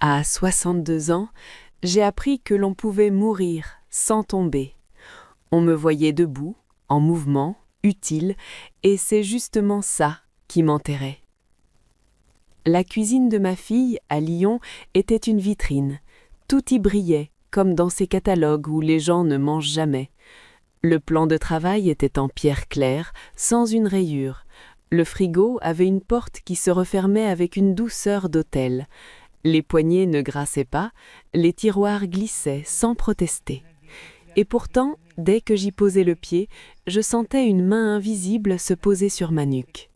À 62 ans, j'ai appris que l'on pouvait mourir sans tomber. On me voyait debout, en mouvement, utile, et c'est justement ça qui m'enterrait. La cuisine de ma fille, à Lyon, était une vitrine. Tout y brillait, comme dans ces catalogues où les gens ne mangent jamais. Le plan de travail était en pierre claire, sans une rayure. Le frigo avait une porte qui se refermait avec une douceur d'autel. Les poignées ne grassaient pas, les tiroirs glissaient sans protester. Et pourtant, dès que j'y posais le pied, je sentais une main invisible se poser sur ma nuque.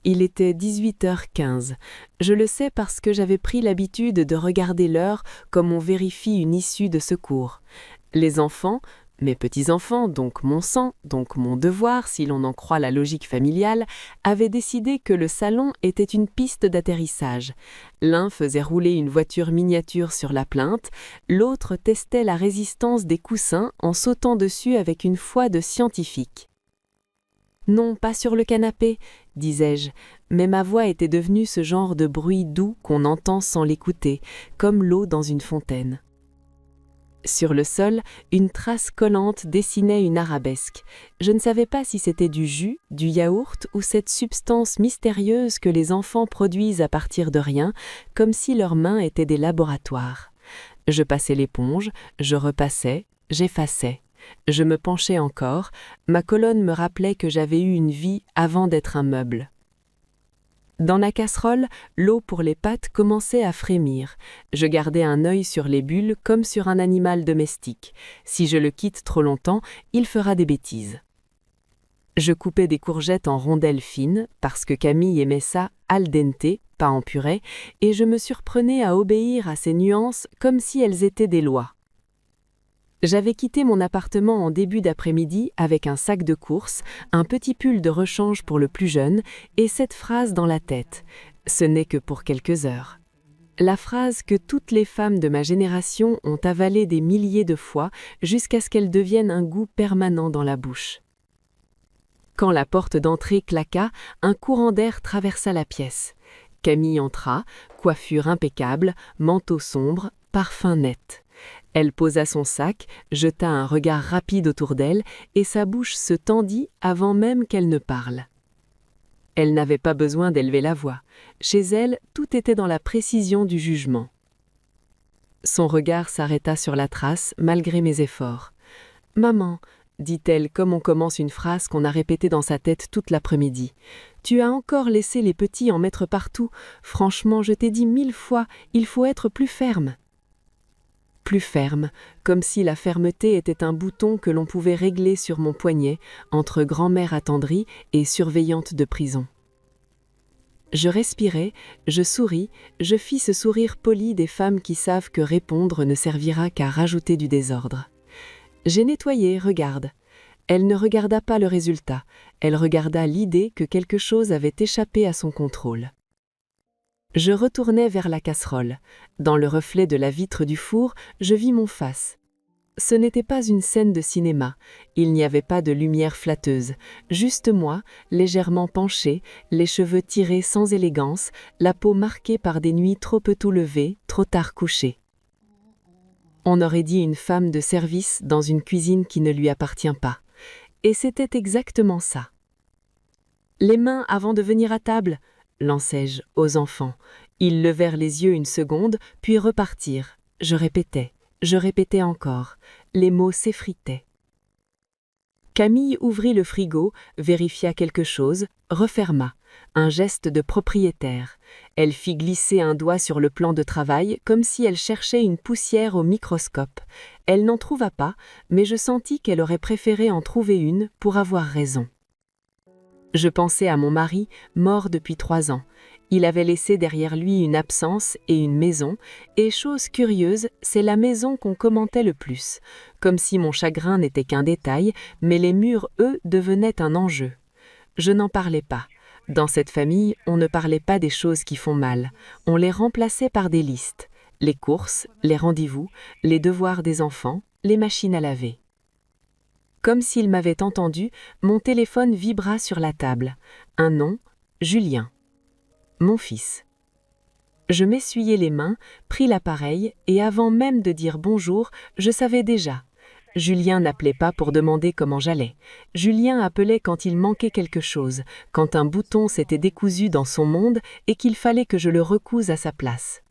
Il était 18h15. Je le sais parce que j'avais pris l'habitude de regarder l'heure comme on vérifie une issue de secours. Les enfants, mes petits-enfants, donc mon sang, donc mon devoir, si l'on en croit la logique familiale, avaient décidé que le salon était une piste d'atterrissage. L'un faisait rouler une voiture miniature sur la plinthe, l'autre testait la résistance des coussins en sautant dessus avec une foi de scientifique. « Non, pas sur le canapé », disais-je, mais ma voix était devenue ce genre de bruit doux qu'on entend sans l'écouter, comme l'eau dans une fontaine. Sur le sol, une trace collante dessinait une arabesque. Je ne savais pas si c'était du jus, du yaourt ou cette substance mystérieuse que les enfants produisent à partir de rien, comme si leurs mains étaient des laboratoires. Je passais l'éponge, je repassais, j'effaçais. Je me penchais encore, ma colonne me rappelait que j'avais eu une vie avant d'être un meuble. Dans la casserole, l'eau pour les pâtes commençait à frémir. Je gardais un œil sur les bulles comme sur un animal domestique. Si je le quitte trop longtemps, il fera des bêtises. Je coupais des courgettes en rondelles fines, parce que Camille aimait ça al dente, pas en purée, et je me surprenais à obéir à ces nuances comme si elles étaient des lois. J'avais quitté mon appartement en début d'après-midi avec un sac de courses, un petit pull de rechange pour le plus jeune et cette phrase dans la tête « Ce n'est que pour quelques heures ». La phrase que toutes les femmes de ma génération ont avalée des milliers de fois jusqu'à ce qu'elle devienne un goût permanent dans la bouche. Quand la porte d'entrée claqua, un courant d'air traversa la pièce. Camille entra, coiffure impeccable, manteau sombre, parfum net. Elle posa son sac, jeta un regard rapide autour d'elle et sa bouche se tendit avant même qu'elle ne parle. Elle n'avait pas besoin d'élever la voix. Chez elle, tout était dans la précision du jugement. Son regard s'arrêta sur la trace, malgré mes efforts. « Maman », dit-elle comme on commence une phrase qu'on a répétée dans sa tête toute l'après-midi. « Tu as encore laissé les petits en mettre partout. Franchement, je t'ai dit 1000 fois, il faut être plus ferme. » Plus ferme, comme si la fermeté était un bouton que l'on pouvait régler sur mon poignet, entre grand-mère attendrie et surveillante de prison. Je respirai, je souris, je fis ce sourire poli des femmes qui savent que répondre ne servira qu'à rajouter du désordre. J'ai nettoyé, regarde. Elle ne regarda pas le résultat, elle regarda l'idée que quelque chose avait échappé à son contrôle. Je retournai vers la casserole. Dans le reflet de la vitre du four, je vis mon face. Ce n'était pas une scène de cinéma, il n'y avait pas de lumière flatteuse, juste moi, légèrement penchée, les cheveux tirés sans élégance, la peau marquée par des nuits trop peu tout levées, trop tard couchées. On aurait dit une femme de service dans une cuisine qui ne lui appartient pas. Et c'était exactement ça. « Les mains avant de venir à table !» lançai-je aux enfants. Ils levèrent les yeux une seconde, puis repartirent. Je répétais encore. Les mots s'effritaient. Camille ouvrit le frigo, vérifia quelque chose, referma. Un geste de propriétaire. Elle fit glisser un doigt sur le plan de travail, comme si elle cherchait une poussière au microscope. Elle n'en trouva pas, mais je sentis qu'elle aurait préféré en trouver une pour avoir raison. Je pensais à mon mari, mort depuis 3 ans. Il avait laissé derrière lui une absence et une maison, et chose curieuse, c'est la maison qu'on commentait le plus, comme si mon chagrin n'était qu'un détail, mais les murs, eux, devenaient un enjeu. Je n'en parlais pas. Dans cette famille, on ne parlait pas des choses qui font mal, on les remplaçait par des listes, les courses, les rendez-vous, les devoirs des enfants, les machines à laver. Comme s'il m'avait entendu, mon téléphone vibra sur la table. Un nom, Julien. Mon fils. Je m'essuyai les mains, pris l'appareil, et avant même de dire bonjour, je savais déjà. Julien n'appelait pas pour demander comment j'allais. Julien appelait quand il manquait quelque chose, quand un bouton s'était décousu dans son monde et qu'il fallait que je le recouse à sa place.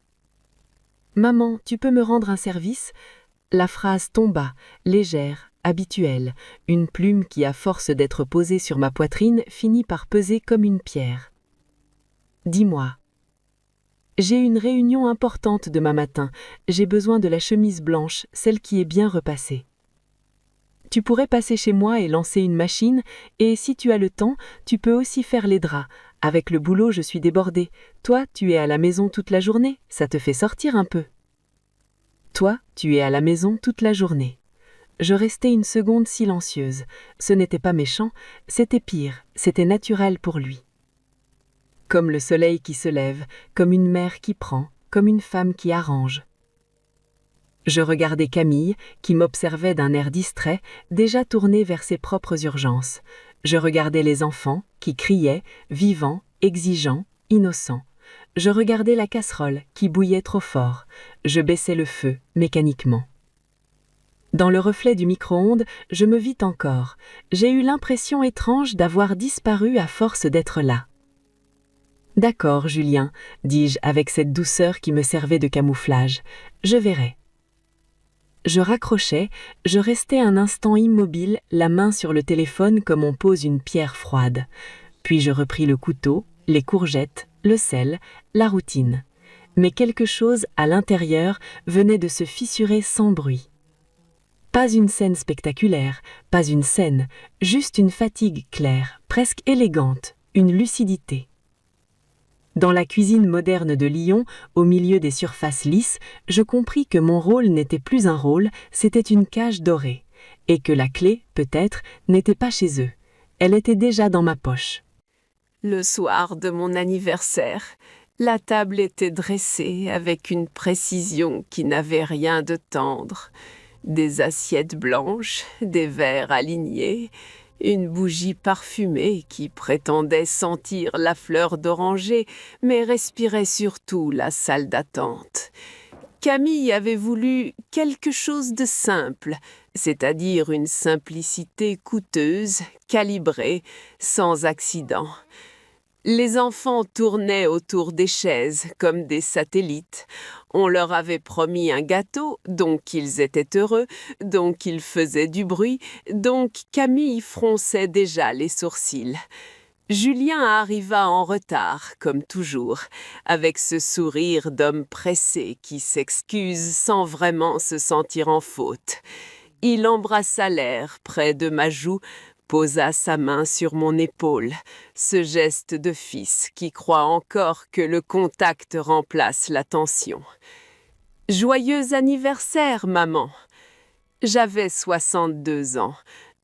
« Maman, tu peux me rendre un service ?» La phrase tomba, légère, habituelle, une plume qui, à force d'être posée sur ma poitrine, finit par peser comme une pierre. « Dis-moi. » J'ai une réunion importante demain matin. J'ai besoin de la chemise blanche, celle qui est bien repassée. Tu pourrais passer chez moi et lancer une machine, et si tu as le temps, tu peux aussi faire les draps. Avec le boulot, je suis débordée. Toi, tu es à la maison toute la journée, ça te fait sortir un peu. Toi, tu es à la maison toute la journée. Je restai une seconde silencieuse. Ce n'était pas méchant, c'était pire, c'était naturel pour lui. Comme le soleil qui se lève, comme une mère qui prend, comme une femme qui arrange. Je regardais Camille, qui m'observait d'un air distrait, déjà tournée vers ses propres urgences. Je regardais les enfants, qui criaient, vivants, exigeants, innocents. Je regardais la casserole, qui bouillait trop fort. Je baissais le feu, mécaniquement. Dans le reflet du micro-ondes, je me vis encore. J'ai eu l'impression étrange d'avoir disparu à force d'être là. « D'accord, Julien, dis-je avec cette douceur qui me servait de camouflage. Je verrai. » Je raccrochais, je restais un instant immobile, la main sur le téléphone comme on pose une pierre froide. Puis je repris le couteau, les courgettes, le sel, la routine. Mais quelque chose, à l'intérieur, venait de se fissurer sans bruit. Pas une scène spectaculaire, pas une scène, juste une fatigue claire, presque élégante, une lucidité. Dans la cuisine moderne de Lyon, au milieu des surfaces lisses, je compris que mon rôle n'était plus un rôle, c'était une cage dorée, et que la clé, peut-être, n'était pas chez eux. Elle était déjà dans ma poche. Le soir de mon anniversaire, la table était dressée avec une précision qui n'avait rien de tendre. Des assiettes blanches, des verres alignés, une bougie parfumée qui prétendait sentir la fleur d'oranger, mais respirait surtout la salle d'attente. Camille avait voulu quelque chose de simple, c'est-à-dire une simplicité coûteuse, calibrée, sans accident. Les enfants tournaient autour des chaises comme des satellites. On leur avait promis un gâteau, donc ils étaient heureux, donc ils faisaient du bruit, donc Camille fronçait déjà les sourcils. Julien arriva en retard, comme toujours, avec ce sourire d'homme pressé qui s'excuse sans vraiment se sentir en faute. Il embrassa l'air près de ma joue, posa sa main sur mon épaule, ce geste de fils qui croit encore que le contact remplace l'attention. « Joyeux anniversaire, maman !» J'avais 62 ans.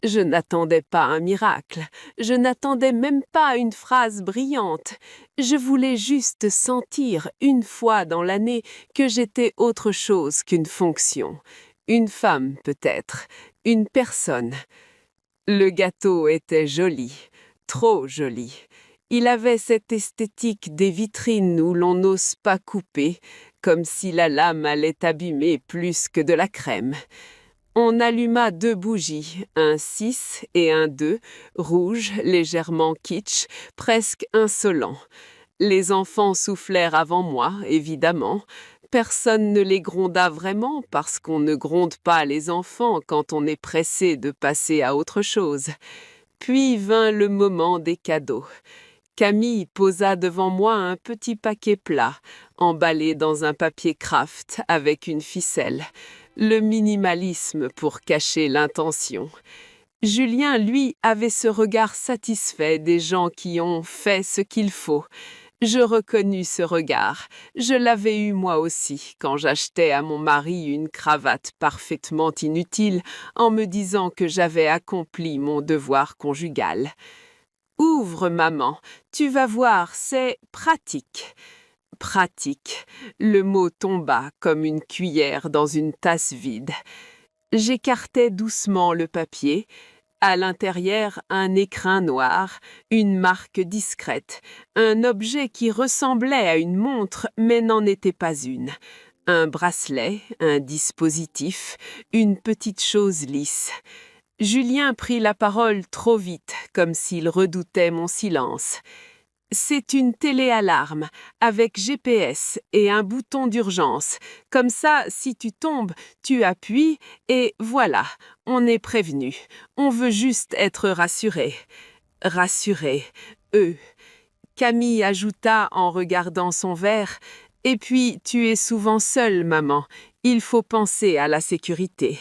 Je n'attendais pas un miracle. Je n'attendais même pas une phrase brillante. Je voulais juste sentir une fois dans l'année que j'étais autre chose qu'une fonction. Une femme, peut-être. Une personne. Le gâteau était joli, trop joli. Il avait cette esthétique des vitrines où l'on n'ose pas couper, comme si la lame allait abîmer plus que de la crème. On alluma 2 bougies, un 6 et un 2, rouges, légèrement kitsch, presque insolents. Les enfants soufflèrent avant moi, évidemment. Personne ne les gronda vraiment parce qu'on ne gronde pas les enfants quand on est pressé de passer à autre chose. Puis vint le moment des cadeaux. Camille posa devant moi un petit paquet plat, emballé dans un papier kraft avec une ficelle. Le minimalisme pour cacher l'intention. Julien, lui, avait ce regard satisfait des gens qui ont fait ce qu'il faut. Je reconnus ce regard. Je l'avais eu moi aussi, quand j'achetais à mon mari une cravate parfaitement inutile, en me disant que j'avais accompli mon devoir conjugal. « Ouvre, maman, tu vas voir, c'est pratique. » Pratique. Le mot tomba comme une cuillère dans une tasse vide. J'écartai doucement le papier. À l'intérieur, un écrin noir, une marque discrète, un objet qui ressemblait à une montre mais n'en était pas une. Un bracelet, un dispositif, une petite chose lisse. Julien prit la parole trop vite, comme s'il redoutait mon silence. C'est une téléalarme, avec GPS et un bouton d'urgence. Comme ça, si tu tombes, tu appuies et voilà, on est prévenu. On veut juste être rassuré. Rassuré, eux. Camille ajouta en regardant son verre. Et puis, tu es souvent seule, maman. Il faut penser à la sécurité.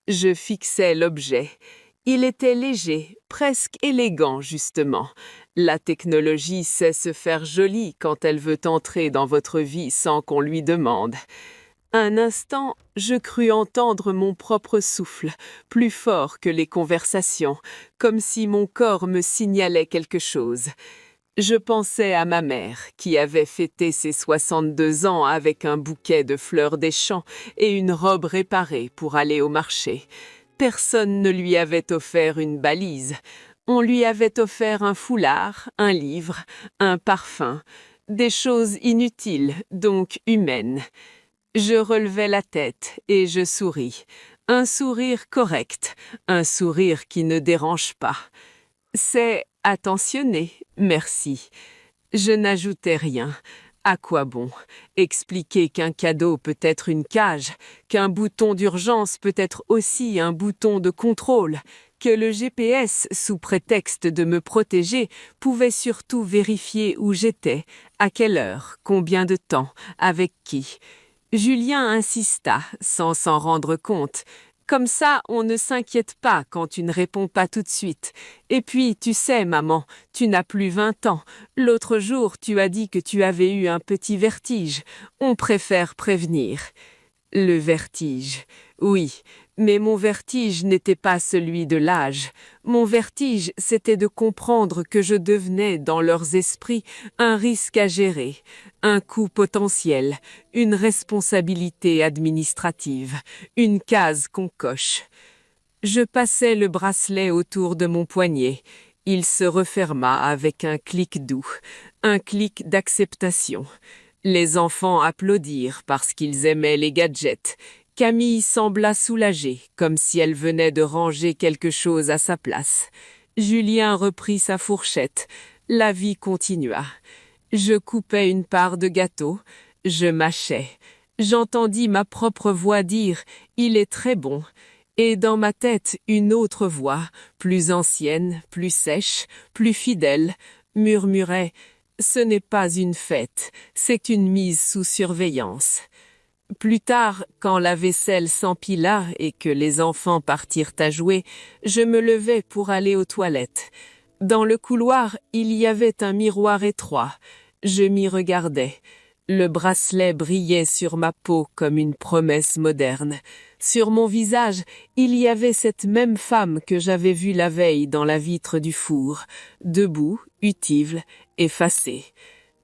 Je fixais l'objet. Il était léger, presque élégant, justement. La technologie sait se faire jolie quand elle veut entrer dans votre vie sans qu'on lui demande. Un instant, je crus entendre mon propre souffle, plus fort que les conversations, comme si mon corps me signalait quelque chose. Je pensais à ma mère, qui avait fêté ses 62 ans avec un bouquet de fleurs des champs et une robe réparée pour aller au marché. Personne ne lui avait offert une balise. On lui avait offert un foulard, un livre, un parfum, des choses inutiles, donc humaines. Je relevai la tête et je souris. Un sourire correct, un sourire qui ne dérange pas. C'est attentionné, merci. Je n'ajoutais rien. À quoi bon? Expliquer qu'un cadeau peut être une cage, qu'un bouton d'urgence peut être aussi un bouton de contrôle, que le GPS, sous prétexte de me protéger, pouvait surtout vérifier où j'étais, à quelle heure, combien de temps, avec qui. Julien insista, sans s'en rendre compte. Comme ça, on ne s'inquiète pas quand tu ne réponds pas tout de suite. Et puis, tu sais, maman, tu n'as plus 20 ans. L'autre jour, tu as dit que tu avais eu un petit vertige. On préfère prévenir. Le vertige. Oui, mais mon vertige n'était pas celui de l'âge. Mon vertige, c'était de comprendre que je devenais, dans leurs esprits, un risque à gérer, un coût potentiel, une responsabilité administrative, une case qu'on coche. Je passai le bracelet autour de mon poignet. Il se referma avec un clic doux, un clic d'acceptation. Les enfants applaudirent parce qu'ils aimaient les gadgets. Camille sembla soulagée, comme si elle venait de ranger quelque chose à sa place. Julien reprit sa fourchette. La vie continua. Je coupais une part de gâteau. Je mâchais. J'entendis ma propre voix dire « Il est très bon ». Et dans ma tête, une autre voix, plus ancienne, plus sèche, plus fidèle, murmurait « Ce n'est pas une fête, c'est une mise sous surveillance ». Plus tard, quand la vaisselle s'empila et que les enfants partirent à jouer, je me levai pour aller aux toilettes. Dans le couloir, il y avait un miroir étroit. Je m'y regardais. Le bracelet brillait sur ma peau comme une promesse moderne. Sur mon visage, il y avait cette même femme que j'avais vue la veille dans la vitre du four, debout, utile, effacée.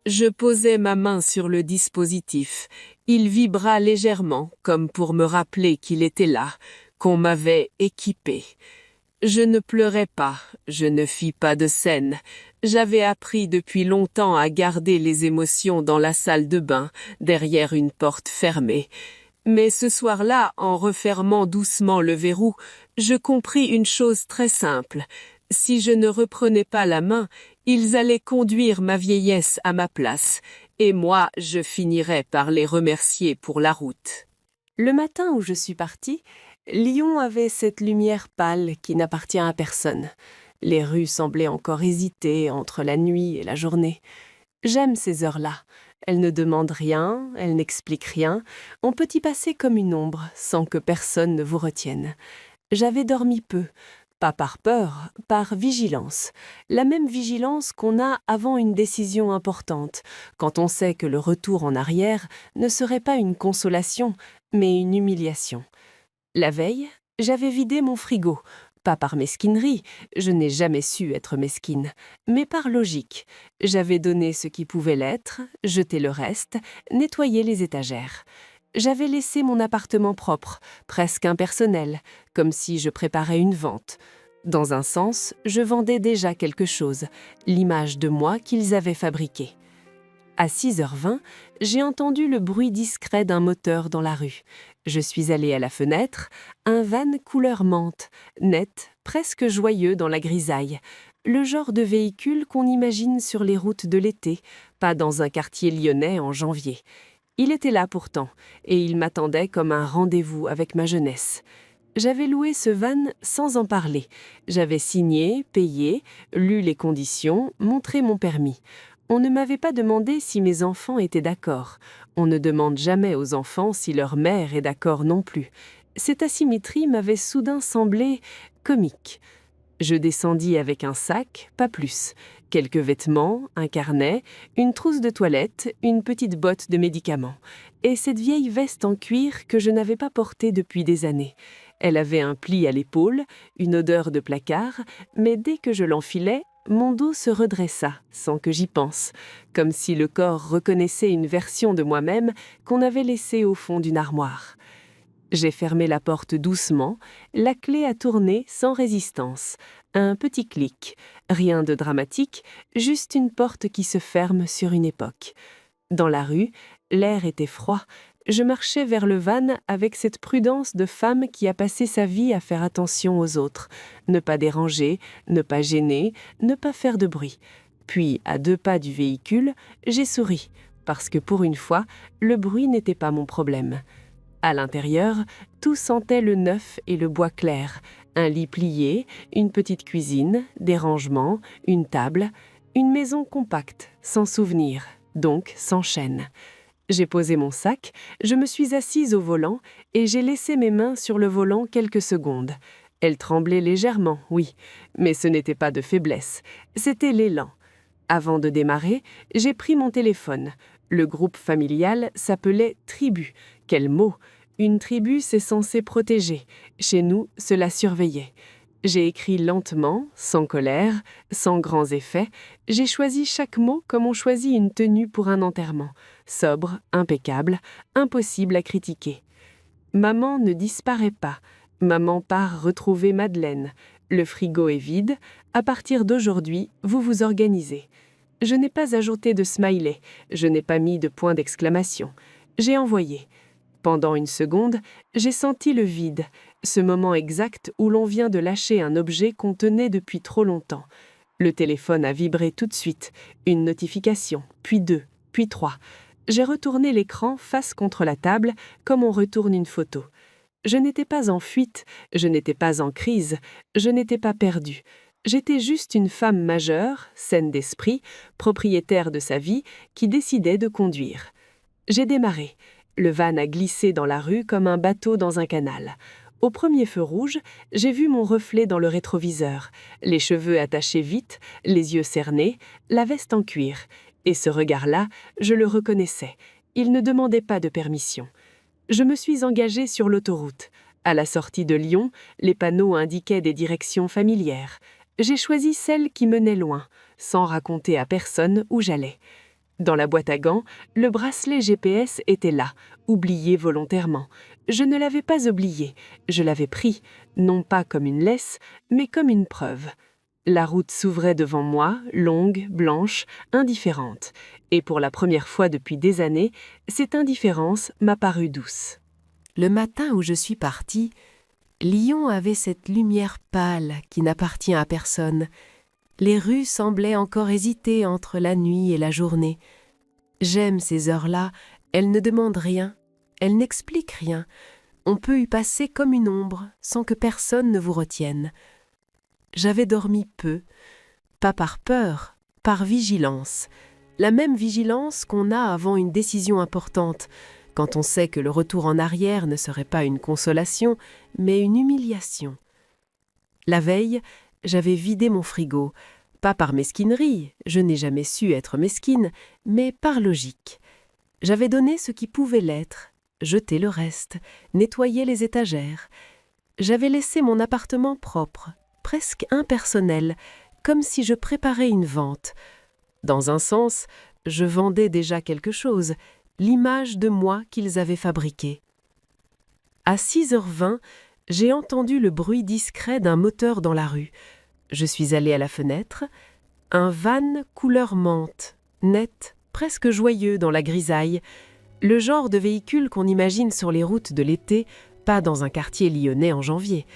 Je posai ma main sur le dispositif. Il vibra légèrement, comme pour me rappeler qu'il était là, qu'on m'avait équipé. Je ne pleurais pas, je ne fis pas de scène. J'avais appris depuis longtemps à garder les émotions dans la salle de bain, derrière une porte fermée. Mais ce soir-là, en refermant doucement le verrou, je compris une chose très simple. Si je ne reprenais pas la main, ils allaient conduire ma vieillesse à ma place, et moi, je finirais par les remercier pour la route. Le matin où je suis partie, Lyon avait cette lumière pâle qui n'appartient à personne. Les rues semblaient encore hésiter entre la nuit et la journée. J'aime ces heures-là. Elles ne demandent rien, elles n'expliquent rien. On peut y passer comme une ombre, sans que personne ne vous retienne. J'avais dormi peu. Pas par peur, par vigilance. La même vigilance qu'on a avant une décision importante, quand on sait que le retour en arrière ne serait pas une consolation, mais une humiliation. La veille, j'avais vidé mon frigo, pas par mesquinerie, je n'ai jamais su être mesquine, mais par logique. J'avais donné ce qui pouvait l'être, jeté le reste, nettoyé les étagères. J'avais laissé mon appartement propre, presque impersonnel, comme si je préparais une vente. Dans un sens, je vendais déjà quelque chose, l'image de moi qu'ils avaient fabriquée. À 6h20, j'ai entendu le bruit discret d'un moteur dans la rue. Je suis allée à la fenêtre, un van couleur menthe, net, presque joyeux dans la grisaille. Le genre de véhicule qu'on imagine sur les routes de l'été, pas dans un quartier lyonnais en janvier. Il était là pourtant, et il m'attendait comme un rendez-vous avec ma jeunesse. J'avais loué ce van sans en parler. J'avais signé, payé, lu les conditions, montré mon permis. On ne m'avait pas demandé si mes enfants étaient d'accord. On ne demande jamais aux enfants si leur mère est d'accord non plus. Cette asymétrie m'avait soudain semblé comique. Je descendis avec un sac, pas plus. Quelques vêtements, un carnet, une trousse de toilette, une petite botte de médicaments. Et cette vieille veste en cuir que je n'avais pas portée depuis des années. Elle avait un pli à l'épaule, une odeur de placard, mais dès que je l'enfilai, mon dos se redressa, sans que j'y pense, comme si le corps reconnaissait une version de moi-même qu'on avait laissée au fond d'une armoire. J'ai fermé la porte doucement, la clé a tourné sans résistance. Un petit clic, rien de dramatique, juste une porte qui se ferme sur une époque. Dans la rue, l'air était froid. Je marchais vers le van avec cette prudence de femme qui a passé sa vie à faire attention aux autres, ne pas déranger, ne pas gêner, ne pas faire de bruit. Puis, à 2 pas du véhicule, j'ai souri, parce que pour une fois, le bruit n'était pas mon problème. À l'intérieur, tout sentait le neuf et le bois clair, un lit plié, une petite cuisine, des rangements, une table, une maison compacte, sans souvenir, donc sans chaîne. J'ai posé mon sac, je me suis assise au volant et j'ai laissé mes mains sur le volant quelques secondes. Elles tremblaient légèrement, oui, mais ce n'était pas de faiblesse, c'était l'élan. Avant de démarrer, j'ai pris mon téléphone. Le groupe familial s'appelait Tribu. Quel mot! Une tribu, c'est censé protéger. Chez nous, cela surveillait. J'ai écrit lentement, sans colère, sans grands effets. J'ai choisi chaque mot comme on choisit une tenue pour un enterrement. Sobre, impeccable, impossible à critiquer. Maman ne disparaît pas. Maman part retrouver Madeleine. Le frigo est vide. À partir d'aujourd'hui, vous vous organisez. Je n'ai pas ajouté de smiley. Je n'ai pas mis de point d'exclamation. J'ai envoyé. Pendant une seconde, j'ai senti le vide, ce moment exact où l'on vient de lâcher un objet qu'on tenait depuis trop longtemps. Le téléphone a vibré tout de suite, une notification, puis 2, puis 3. J'ai retourné l'écran face contre la table, comme on retourne une photo. Je n'étais pas en fuite, je n'étais pas en crise, je n'étais pas perdue. J'étais juste une femme majeure, saine d'esprit, propriétaire de sa vie, qui décidait de conduire. J'ai démarré. Le van a glissé dans la rue comme un bateau dans un canal. Au premier feu rouge, j'ai vu mon reflet dans le rétroviseur, les cheveux attachés vite, les yeux cernés, la veste en cuir. Et ce regard-là, je le reconnaissais. Il ne demandait pas de permission. Je me suis engagée sur l'autoroute. À la sortie de Lyon, les panneaux indiquaient des directions familières. J'ai choisi celle qui menait loin, sans raconter à personne où j'allais. Dans la boîte à gants, le bracelet GPS était là, oublié volontairement. Je ne l'avais pas oublié, je l'avais pris, non pas comme une laisse, mais comme une preuve. La route s'ouvrait devant moi, longue, blanche, indifférente. Et pour la première fois depuis des années, cette indifférence m'a paru douce. Le matin où je suis partie, Lyon avait cette lumière pâle qui n'appartient à personne. Les rues semblaient encore hésiter entre la nuit et la journée. J'aime ces heures-là, elles ne demandent rien, elles n'expliquent rien. On peut y passer comme une ombre, sans que personne ne vous retienne. J'avais dormi peu, pas par peur, par vigilance. La même vigilance qu'on a avant une décision importante, quand on sait que le retour en arrière ne serait pas une consolation, mais une humiliation. La veille, j'avais vidé mon frigo, pas par mesquinerie, je n'ai jamais su être mesquine, mais par logique. J'avais donné ce qui pouvait l'être, jeté le reste, nettoyé les étagères. J'avais laissé mon appartement propre, presque impersonnel, comme si je préparais une vente. Dans un sens, je vendais déjà quelque chose, l'image de moi qu'ils avaient fabriquée. À 6h20, j'ai entendu le bruit discret d'un moteur dans la rue. Je suis allée à la fenêtre. Un van couleur menthe, net, presque joyeux dans la grisaille, le genre de véhicule qu'on imagine sur les routes de l'été, pas dans un quartier lyonnais en janvier.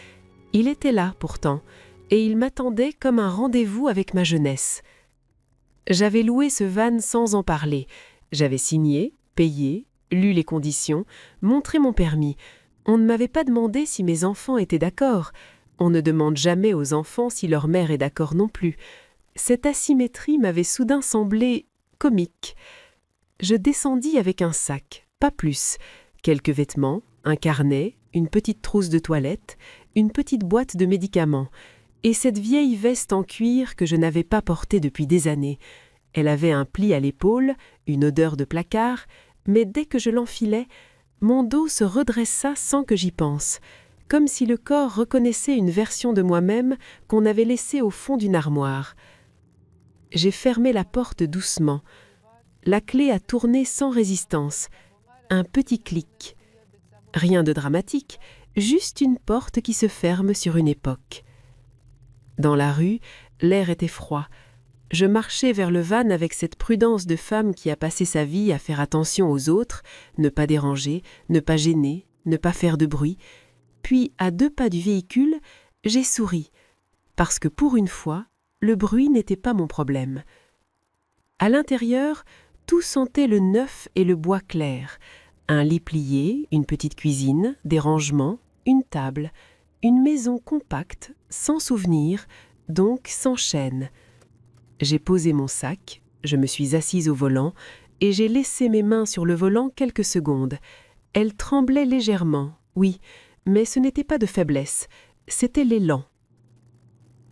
Il était là, pourtant, et il m'attendait comme un rendez-vous avec ma jeunesse. J'avais loué ce van sans en parler. J'avais signé, payé, lu les conditions, montré mon permis. On ne m'avait pas demandé si mes enfants étaient d'accord. On ne demande jamais aux enfants si leur mère est d'accord non plus. Cette asymétrie m'avait soudain semblé comique. Je descendis avec un sac, pas plus. Quelques vêtements, un carnet, une petite trousse de toilette, une petite boîte de médicaments, et cette vieille veste en cuir que je n'avais pas portée depuis des années. Elle avait un pli à l'épaule, une odeur de placard, mais dès que je l'enfilai, mon dos se redressa sans que j'y pense, comme si le corps reconnaissait une version de moi-même qu'on avait laissée au fond d'une armoire. J'ai fermé la porte doucement. La clé a tourné sans résistance. Un petit clic. Rien de dramatique, juste une porte qui se ferme sur une époque. Dans la rue, l'air était froid. Je marchais vers le van avec cette prudence de femme qui a passé sa vie à faire attention aux autres, ne pas déranger, ne pas gêner, ne pas faire de bruit. Puis, à 2 pas du véhicule, j'ai souri, parce que pour une fois, le bruit n'était pas mon problème. À l'intérieur, tout sentait le neuf et le bois clair. Un lit plié, une petite cuisine, des rangements, une table, une maison compacte, sans souvenir, donc sans chaîne. J'ai posé mon sac, je me suis assise au volant et j'ai laissé mes mains sur le volant quelques secondes. Elles tremblaient légèrement, oui, mais ce n'était pas de faiblesse, c'était l'élan.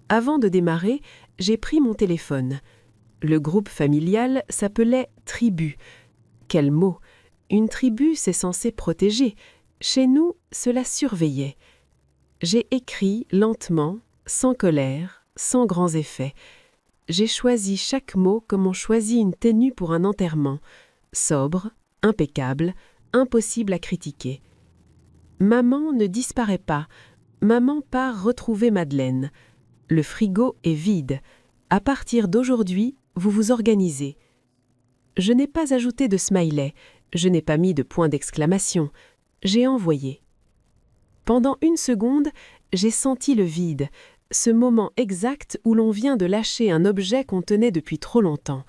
Avant de démarrer, j'ai pris mon téléphone. Le groupe familial s'appelait « tribu ». Quel mot! Une tribu, c'est censé protéger. Chez nous, cela surveillait. J'ai écrit lentement, sans colère, sans grands effets. J'ai choisi chaque mot comme on choisit une tenue pour un enterrement. Sobre, impeccable, impossible à critiquer. Maman ne disparaît pas. Maman part retrouver Madeleine. Le frigo est vide. À partir d'aujourd'hui, vous vous organisez. Je n'ai pas ajouté de smiley. Je n'ai pas mis de point d'exclamation. J'ai envoyé. Pendant 1 seconde, j'ai senti le vide, ce moment exact où l'on vient de lâcher un objet qu'on tenait depuis trop longtemps.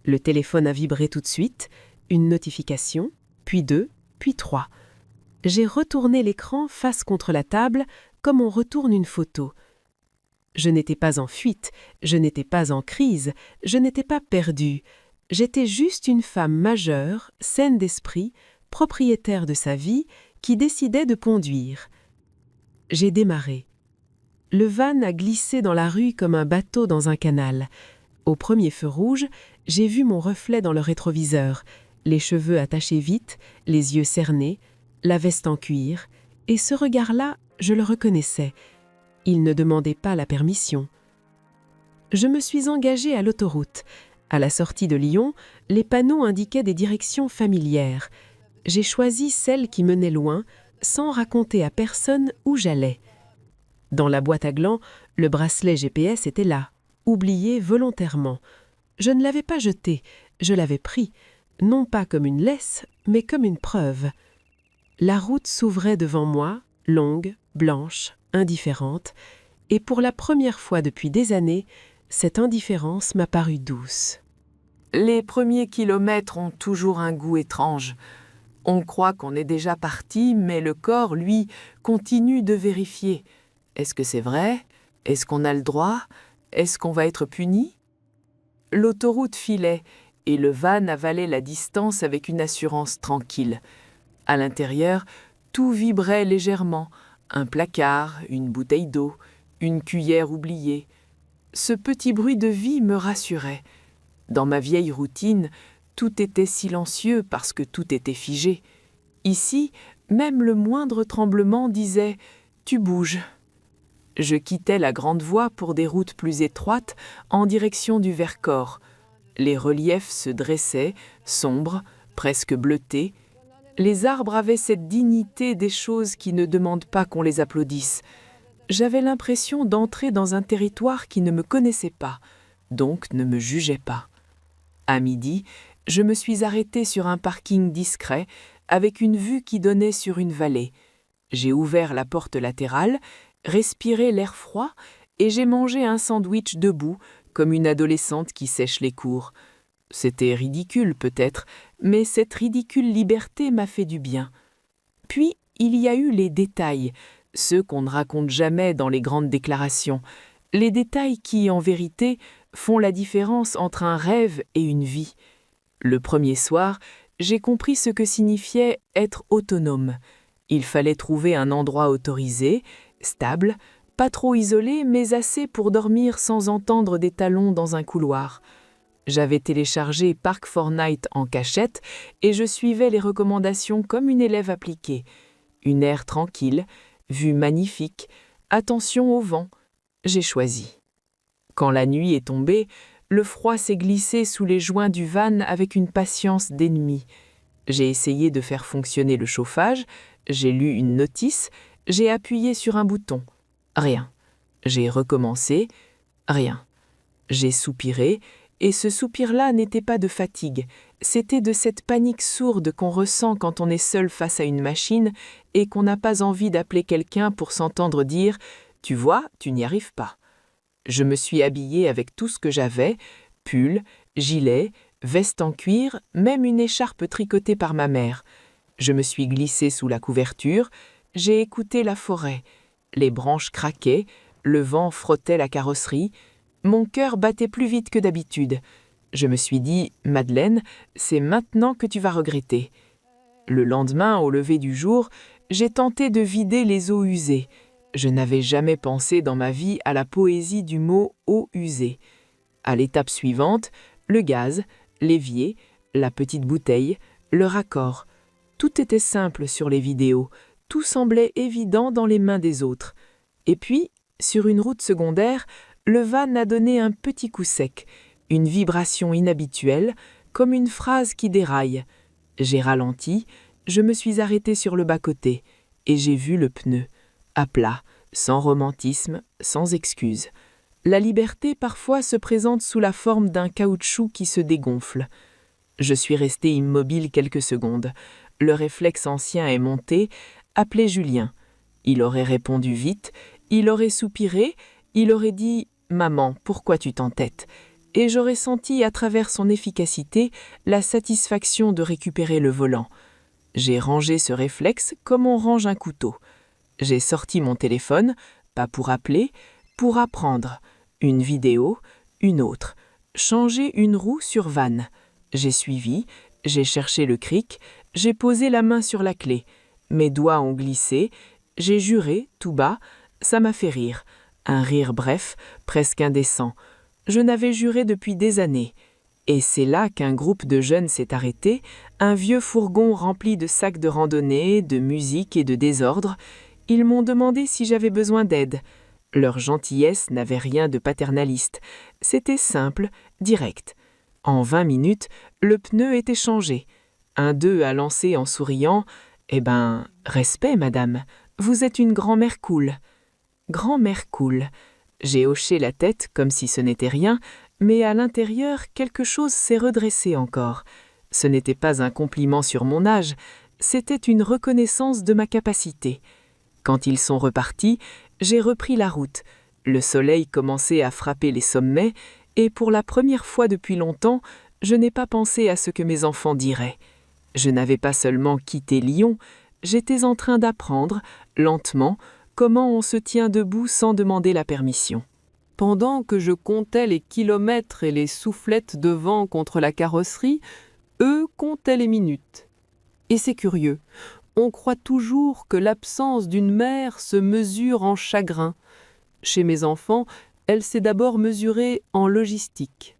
Le téléphone a vibré tout de suite, une notification, puis 2, puis 3. J'ai retourné l'écran face contre la table, comme on retourne une photo. Je n'étais pas en fuite, je n'étais pas en crise, je n'étais pas perdue. J'étais juste une femme majeure, saine d'esprit, propriétaire de sa vie, qui décidait de conduire. J'ai démarré. Le van a glissé dans la rue comme un bateau dans un canal. Au premier feu rouge, j'ai vu mon reflet dans le rétroviseur, les cheveux attachés vite, les yeux cernés, la veste en cuir, et ce regard-là, je le reconnaissais. Il ne demandait pas la permission. Je me suis engagée à l'autoroute. À la sortie de Lyon, les panneaux indiquaient des directions familières. J'ai choisi celle qui menait loin, sans raconter à personne où j'allais. Dans la boîte à glands, le bracelet GPS était là, oublié volontairement. Je ne l'avais pas jeté, je l'avais pris, non pas comme une laisse, mais comme une preuve. La route s'ouvrait devant moi, longue, blanche, indifférente, et pour la première fois depuis des années, cette indifférence m'a paru douce. Les premiers kilomètres ont toujours un goût étrange. On croit qu'on est déjà parti, mais le corps, lui, continue de vérifier. Est-ce que c'est vrai? Est-ce qu'on a le droit? Est-ce qu'on va être puni? L'autoroute filait, et le van avalait la distance avec une assurance tranquille. À l'intérieur, tout vibrait légèrement. Un placard, une bouteille d'eau, une cuillère oubliée. Ce petit bruit de vie me rassurait. Dans ma vieille routine, tout était silencieux parce que tout était figé. Ici, même le moindre tremblement disait « tu bouges ». Je quittais la grande voie pour des routes plus étroites en direction du Vercors. Les reliefs se dressaient, sombres, presque bleutés. Les arbres avaient cette dignité des choses qui ne demandent pas qu'on les applaudisse. J'avais l'impression d'entrer dans un territoire qui ne me connaissait pas, donc ne me jugeait pas. À midi, je me suis arrêtée sur un parking discret, avec une vue qui donnait sur une vallée. J'ai ouvert la porte latérale, respiré l'air froid, et j'ai mangé un sandwich debout, comme une adolescente qui sèche les cours. C'était ridicule peut-être, mais cette ridicule liberté m'a fait du bien. Puis, il y a eu les détails, ceux qu'on ne raconte jamais dans les grandes déclarations, les détails qui, en vérité, font la différence entre un rêve et une vie. Le premier soir, j'ai compris ce que signifiait être autonome. Il fallait trouver un endroit autorisé, stable, pas trop isolé, mais assez pour dormir sans entendre des talons dans un couloir. J'avais téléchargé Park Fortnite en cachette et je suivais les recommandations comme une élève appliquée. Une aire tranquille, vue magnifique, attention au vent. J'ai choisi. Quand la nuit est tombée, le froid s'est glissé sous les joints du van avec une patience d'ennemi. J'ai essayé de faire fonctionner le chauffage, j'ai lu une notice, j'ai appuyé sur un bouton. Rien. J'ai recommencé. Rien. J'ai soupiré, et ce soupir-là n'était pas de fatigue, c'était de cette panique sourde qu'on ressent quand on est seul face à une machine et qu'on n'a pas envie d'appeler quelqu'un pour s'entendre dire « Tu vois, tu n'y arrives pas ». Je me suis habillée avec tout ce que j'avais, pull, gilet, veste en cuir, même une écharpe tricotée par ma mère. Je me suis glissée sous la couverture, j'ai écouté la forêt. Les branches craquaient, le vent frottait la carrosserie. Mon cœur battait plus vite que d'habitude. Je me suis dit « Madeleine, c'est maintenant que tu vas regretter ». Le lendemain, au lever du jour, j'ai tenté de vider les eaux usées. Je n'avais jamais pensé dans ma vie à la poésie du mot « eau usée ». À l'étape suivante, le gaz, l'évier, la petite bouteille, le raccord. Tout était simple sur les vidéos, tout semblait évident dans les mains des autres. Et puis, sur une route secondaire, le van a donné un petit coup sec, une vibration inhabituelle, comme une phrase qui déraille. J'ai ralenti, je me suis arrêté sur le bas-côté, et j'ai vu le pneu, à plat, sans romantisme, sans excuse. La liberté parfois se présente sous la forme d'un caoutchouc qui se dégonfle. Je suis resté immobile quelques secondes. Le réflexe ancien est monté, appelé Julien. Il aurait répondu vite, il aurait soupiré, il aurait dit « Maman, pourquoi tu t'entêtes ?» Et j'aurais senti à travers son efficacité la satisfaction de récupérer le volant. J'ai rangé ce réflexe comme on range un couteau. J'ai sorti mon téléphone, pas pour appeler, pour apprendre. Une vidéo, une autre. Changer une roue sur van. J'ai suivi, j'ai cherché le cric, j'ai posé la main sur la clé. Mes doigts ont glissé, j'ai juré, tout bas, ça m'a fait rire. Un rire bref, presque indécent. Je n'avais juré depuis des années. Et c'est là qu'un groupe de jeunes s'est arrêté, un vieux fourgon rempli de sacs de randonnée, de musique et de désordre. Ils m'ont demandé si j'avais besoin d'aide. Leur gentillesse n'avait rien de paternaliste. C'était simple, direct. En 20 minutes, le pneu était changé. Un d'eux a lancé en souriant « Eh ben, respect, madame, vous êtes une grand-mère cool. » Grand-mère cool. J'ai hoché la tête comme si ce n'était rien, mais à l'intérieur, quelque chose s'est redressé encore. Ce n'était pas un compliment sur mon âge, c'était une reconnaissance de ma capacité. Quand ils sont repartis, j'ai repris la route. Le soleil commençait à frapper les sommets, et pour la première fois depuis longtemps, je n'ai pas pensé à ce que mes enfants diraient. Je n'avais pas seulement quitté Lyon, j'étais en train d'apprendre, lentement, comment on se tient debout sans demander la permission. Pendant que je comptais les kilomètres et les soufflettes de vent contre la carrosserie, eux comptaient les minutes. Et c'est curieux, on croit toujours que l'absence d'une mère se mesure en chagrin. Chez mes enfants, elle s'est d'abord mesurée en logistique.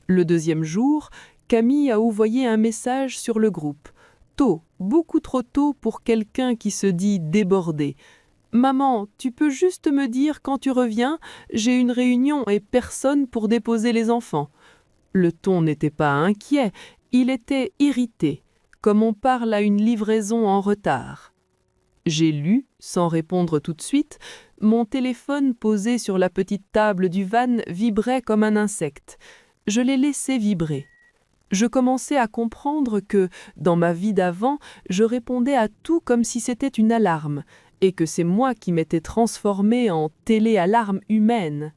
Le deuxième jour, Camille a envoyé un message sur le groupe. Tôt, beaucoup trop tôt pour quelqu'un qui se dit débordé. « Maman, tu peux juste me dire quand tu reviens, j'ai une réunion et personne pour déposer les enfants. » Le ton n'était pas inquiet, il était irrité. comme on parle à une livraison en retard. J'ai lu, sans répondre tout de suite, mon téléphone posé sur la petite table du van vibrait comme un insecte. Je l'ai laissé vibrer. Je commençais à comprendre que, dans ma vie d'avant, je répondais à tout comme si c'était une alarme, et que c'est moi qui m'étais transformée en télé-alarme humaine.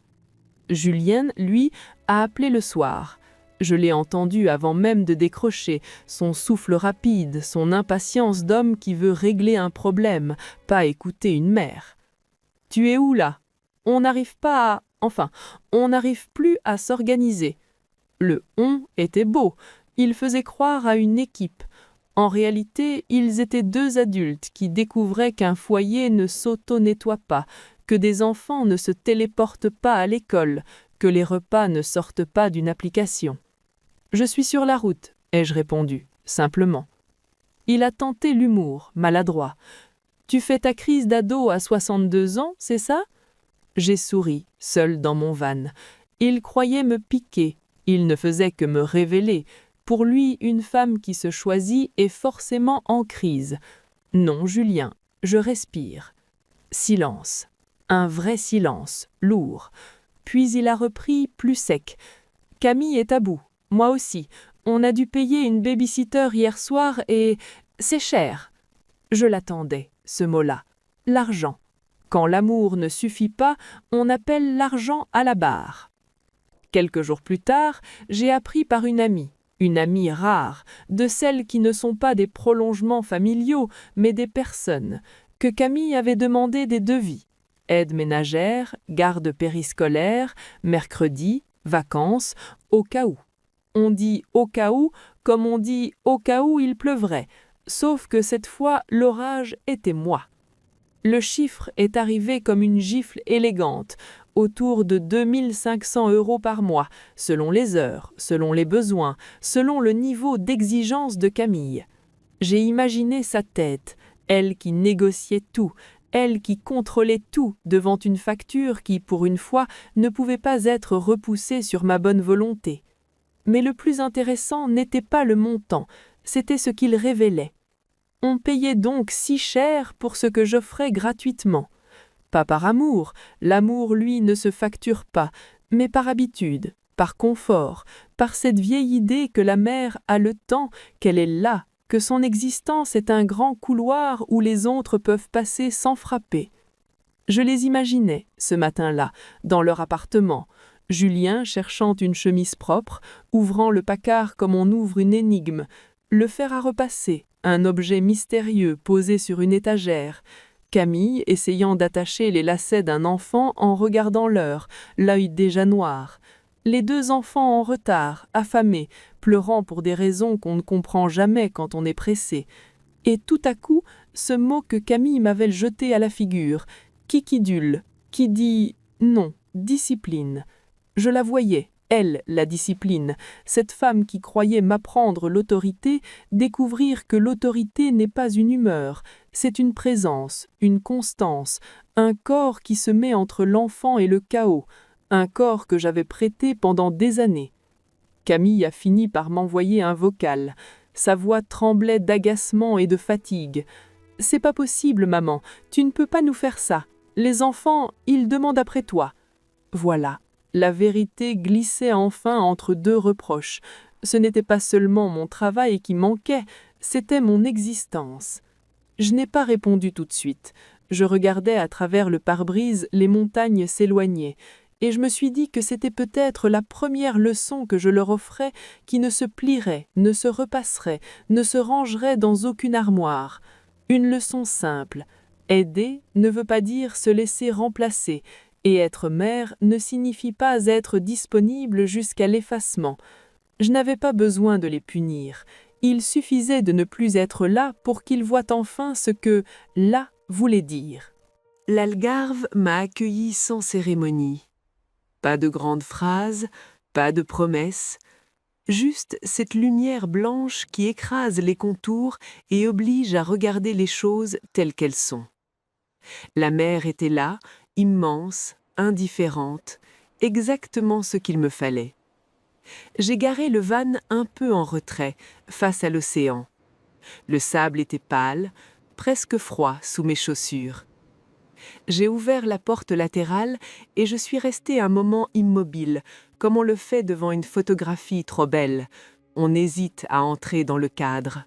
Julien, lui, a appelé le soir. Je l'ai entendu avant même de décrocher, son souffle rapide, son impatience d'homme qui veut régler un problème, pas écouter une mère. « Tu es où là ? On n'arrive pas à... Enfin, on n'arrive plus à s'organiser. » Le « on » était beau, il faisait croire à une équipe. En réalité, ils étaient deux adultes qui découvraient qu'un foyer ne s'auto-nettoie pas, que des enfants ne se téléportent pas à l'école, que les repas ne sortent pas d'une application. « Je suis sur la route », ai-je répondu, simplement. Il a tenté l'humour, maladroit. « Tu fais ta crise d'ado à 62 ans, c'est ça ?» J'ai souri, seul dans mon van. Il croyait me piquer, il ne faisait que me révéler. Pour lui, une femme qui se choisit est forcément en crise. Non, Julien, je respire. Silence. Un vrai silence, lourd. Puis il a repris, plus sec. « Camille est à bout. Moi aussi. On a dû payer une baby-sitter hier soir et... c'est cher. » Je l'attendais, ce mot-là. L'argent. Quand l'amour ne suffit pas, on appelle l'argent à la barre. Quelques jours plus tard, j'ai appris par une amie rare, de celles qui ne sont pas des prolongements familiaux, mais des personnes, que Camille avait demandé des devis. Aide ménagère, garde périscolaire, mercredi, vacances, au cas où. On dit au cas où comme on dit au cas où il pleuvrait, sauf que cette fois l'orage était moi. Le chiffre est arrivé comme une gifle élégante, autour de 2500 € par mois, selon les heures, selon les besoins, selon le niveau d'exigence de Camille. J'ai imaginé sa tête, elle qui négociait tout, elle qui contrôlait tout devant une facture qui, pour une fois, ne pouvait pas être repoussée sur ma bonne volonté. Mais le plus intéressant n'était pas le montant, c'était ce qu'il révélait. On payait donc si cher pour ce que j'offrais gratuitement. Pas par amour, l'amour, lui, ne se facture pas, mais par habitude, par confort, par cette vieille idée que la mère a le temps, qu'elle est là, que son existence est un grand couloir où les autres peuvent passer sans frapper. Je les imaginais, ce matin-là, dans leur appartement, Julien cherchant une chemise propre, ouvrant le placard comme on ouvre une énigme, le fer à repasser, un objet mystérieux posé sur une étagère, Camille essayant d'attacher les lacets d'un enfant en regardant l'heure, l'œil déjà noir, les deux enfants en retard, affamés, pleurant pour des raisons qu'on ne comprend jamais quand on est pressé, et tout à coup, ce mot que Camille m'avait jeté à la figure, quiquidule, qui dit non, discipline. Je la voyais, elle, la discipline, cette femme qui croyait m'apprendre l'autorité, découvrir que l'autorité n'est pas une humeur, c'est une présence, une constance, un corps qui se met entre l'enfant et le chaos, un corps que j'avais prêté pendant des années. Camille a fini par m'envoyer un vocal. Sa voix tremblait d'agacement et de fatigue. « C'est pas possible, maman, tu ne peux pas nous faire ça. Les enfants, ils demandent après toi. » Voilà. La vérité glissait enfin entre deux reproches. Ce n'était pas seulement mon travail qui manquait, c'était mon existence. Je n'ai pas répondu tout de suite. Je regardais à travers le pare-brise les montagnes s'éloigner, et je me suis dit que c'était peut-être la première leçon que je leur offrais qui ne se plierait, ne se repasserait, ne se rangerait dans aucune armoire. Une leçon simple. Aider ne veut pas dire se laisser remplacer, et être mère ne signifie pas être disponible jusqu'à l'effacement. Je n'avais pas besoin de les punir. Il suffisait de ne plus être là pour qu'ils voient enfin ce que « là » voulait dire. L'Algarve m'a accueilli sans cérémonie. Pas de grandes phrases, pas de promesses, juste cette lumière blanche qui écrase les contours et oblige à regarder les choses telles qu'elles sont. La mer était là, immense, indifférente, exactement ce qu'il me fallait. J'ai garé le van un peu en retrait, face à l'océan. Le sable était pâle, presque froid sous mes chaussures. J'ai ouvert la porte latérale et je suis restée un moment immobile, comme on le fait devant une photographie trop belle. On hésite à entrer dans le cadre.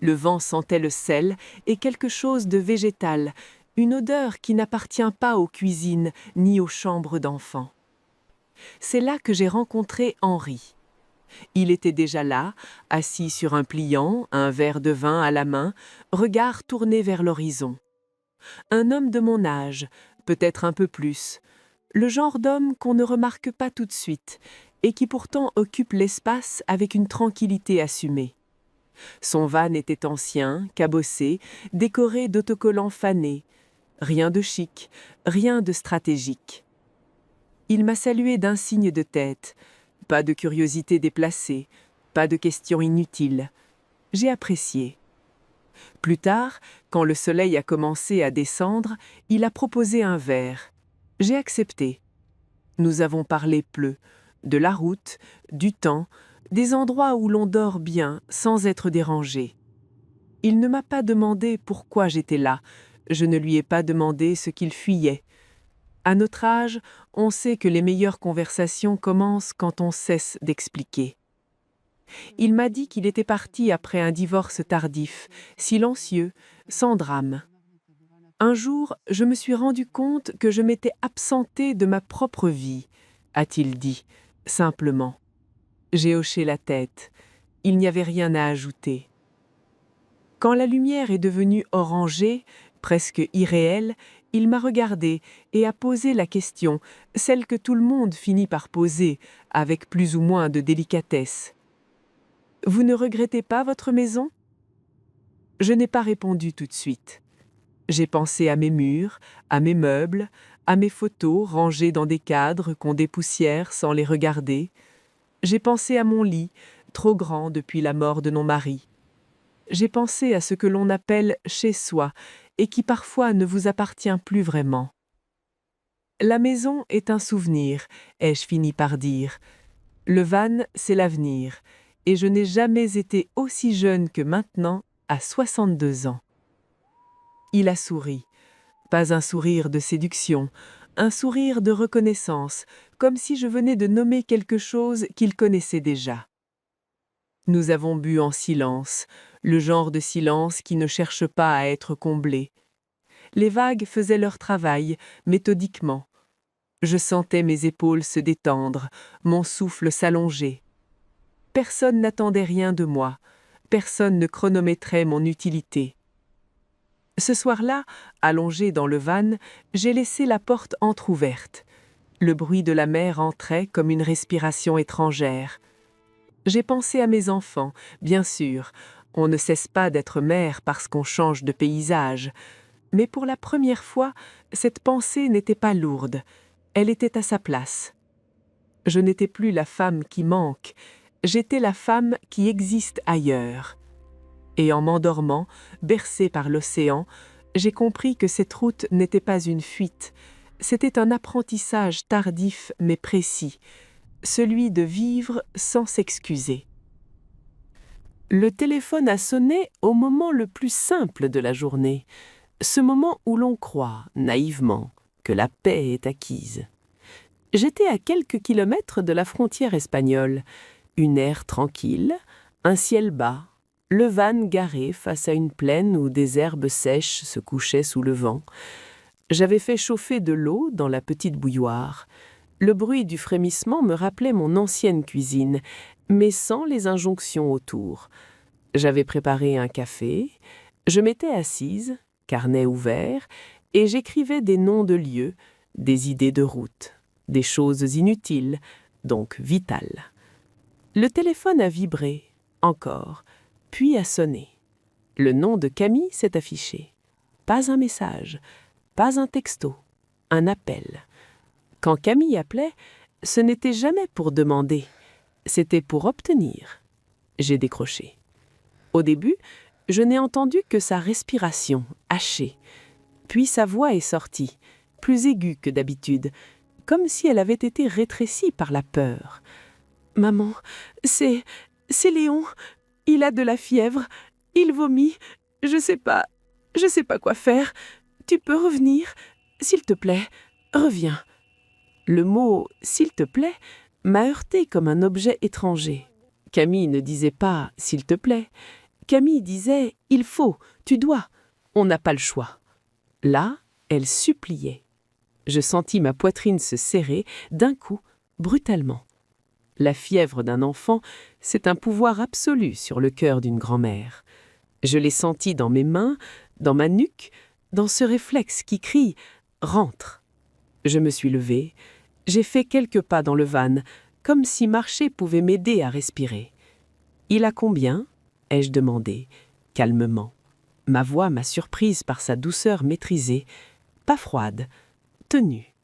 Le vent sentait le sel et quelque chose de végétal, une odeur qui n'appartient pas aux cuisines ni aux chambres d'enfants. C'est là que j'ai rencontré Henri. Il était déjà là, assis sur un pliant, un verre de vin à la main, regard tourné vers l'horizon. Un homme de mon âge, peut-être un peu plus, le genre d'homme qu'on ne remarque pas tout de suite et qui pourtant occupe l'espace avec une tranquillité assumée. Son van était ancien, cabossé, décoré d'autocollants fanés. Rien de chic, rien de stratégique. Il m'a salué d'un signe de tête. Pas de curiosité déplacée, pas de questions inutiles. J'ai apprécié. Plus tard, quand le soleil a commencé à descendre, il a proposé un verre. J'ai accepté. Nous avons parlé peu, de la route, du temps, des endroits où l'on dort bien sans être dérangé. Il ne m'a pas demandé pourquoi j'étais là, je ne lui ai pas demandé ce qu'il fuyait. À notre âge, on sait que les meilleures conversations commencent quand on cesse d'expliquer. Il m'a dit qu'il était parti après un divorce tardif, silencieux, sans drame. Un jour, je me suis rendu compte que je m'étais absentée de ma propre vie, a-t-il dit, simplement. J'ai hoché la tête. Il n'y avait rien à ajouter. Quand la lumière est devenue orangée, presque irréelle, il m'a regardé et a posé la question, celle que tout le monde finit par poser, avec plus ou moins de délicatesse. « Vous ne regrettez pas votre maison ?» Je n'ai pas répondu tout de suite. J'ai pensé à mes murs, à mes meubles, à mes photos rangées dans des cadres qu'on dépoussière sans les regarder. J'ai pensé à mon lit, trop grand depuis la mort de mon mari. J'ai pensé à ce que l'on appelle chez soi et qui parfois ne vous appartient plus vraiment. La maison est un souvenir, ai-je fini par dire. Le van, c'est l'avenir, et je n'ai jamais été aussi jeune que maintenant, à 62 ans. Il a souri. Pas un sourire de séduction, un sourire de reconnaissance, comme si je venais de nommer quelque chose qu'il connaissait déjà. Nous avons bu en silence, le genre de silence qui ne cherche pas à être comblé. Les vagues faisaient leur travail, méthodiquement. Je sentais mes épaules se détendre, mon souffle s'allonger. Personne n'attendait rien de moi, personne ne chronométrait mon utilité. Ce soir-là, allongé dans le van, j'ai laissé la porte entr'ouverte. Le bruit de la mer entrait comme une respiration étrangère. J'ai pensé à mes enfants, bien sûr. On ne cesse pas d'être mère parce qu'on change de paysage. Mais pour la première fois, cette pensée n'était pas lourde. Elle était à sa place. Je n'étais plus la femme qui manque. J'étais la femme qui existe ailleurs. Et en m'endormant, bercée par l'océan, j'ai compris que cette route n'était pas une fuite. C'était un apprentissage tardif mais précis, celui de vivre sans s'excuser. Le téléphone a sonné au moment le plus simple de la journée, ce moment où l'on croit, naïvement, que la paix est acquise. J'étais à quelques kilomètres de la frontière espagnole, une aire tranquille, un ciel bas, le van garé face à une plaine où des herbes sèches se couchaient sous le vent. J'avais fait chauffer de l'eau dans la petite bouilloire. Le bruit du frémissement me rappelait mon ancienne cuisine, mais sans les injonctions autour. J'avais préparé un café, je m'étais assise, carnet ouvert, et j'écrivais des noms de lieux, des idées de route, des choses inutiles, donc vitales. Le téléphone a vibré, encore, puis a sonné. Le nom de Camille s'est affiché. Pas un message, pas un texto, un appel. Quand Camille appelait, ce n'était jamais pour demander, c'était pour obtenir. J'ai décroché. Au début, je n'ai entendu que sa respiration, hachée. Puis sa voix est sortie, plus aiguë que d'habitude, comme si elle avait été rétrécie par la peur. « Maman, c'est Léon. Il a de la fièvre. il vomit. Je sais pas quoi faire. Tu peux revenir? S'il te plaît, reviens. » Le mot « s'il te plaît » m'a heurté comme un objet étranger. Camille ne disait pas « s'il te plaît ». Camille disait « il faut, tu dois, on n'a pas le choix ». Là, elle suppliait. Je sentis ma poitrine se serrer, d'un coup, brutalement. La fièvre d'un enfant, c'est un pouvoir absolu sur le cœur d'une grand-mère. Je l'ai senti dans mes mains, dans ma nuque, dans ce réflexe qui crie « rentre ». Je me suis levée, j'ai fait quelques pas dans le van, comme si marcher pouvait m'aider à respirer. « Il a combien ?» ai-je demandé, calmement. Ma voix m'a surprise par sa douceur maîtrisée, pas froide, tenue.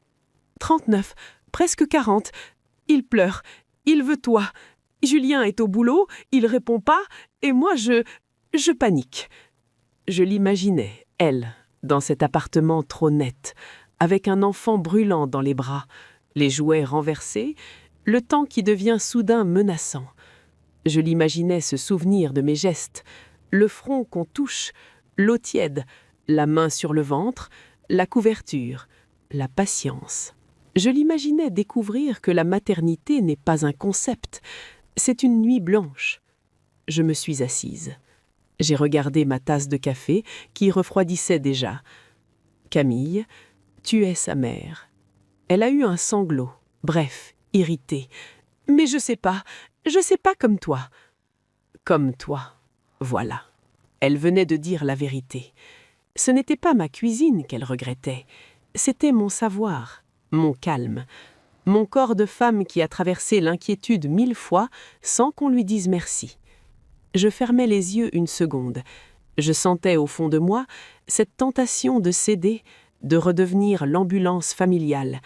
39, presque 40. Il pleure, il veut toi. Julien est au boulot, il répond pas, et moi je panique. Je l'imaginais, elle, dans cet appartement trop net, avec un enfant brûlant dans les bras, les jouets renversés, le temps qui devient soudain menaçant. Je l'imaginais se souvenir de mes gestes, le front qu'on touche, l'eau tiède, la main sur le ventre, la couverture, la patience. Je l'imaginais découvrir que la maternité n'est pas un concept, c'est une nuit blanche. Je me suis assise. J'ai regardé ma tasse de café qui refroidissait déjà. Camille, tu es sa mère. Elle a eu un sanglot, bref, irritée. Mais je sais pas comme toi. Comme toi, voilà. Elle venait de dire la vérité. Ce n'était pas ma cuisine qu'elle regrettait, c'était mon savoir, mon calme, mon corps de femme qui a traversé l'inquiétude 1000 fois sans qu'on lui dise merci. Je fermais les yeux une seconde. Je sentais au fond de moi cette tentation de céder, de redevenir l'ambulance familiale.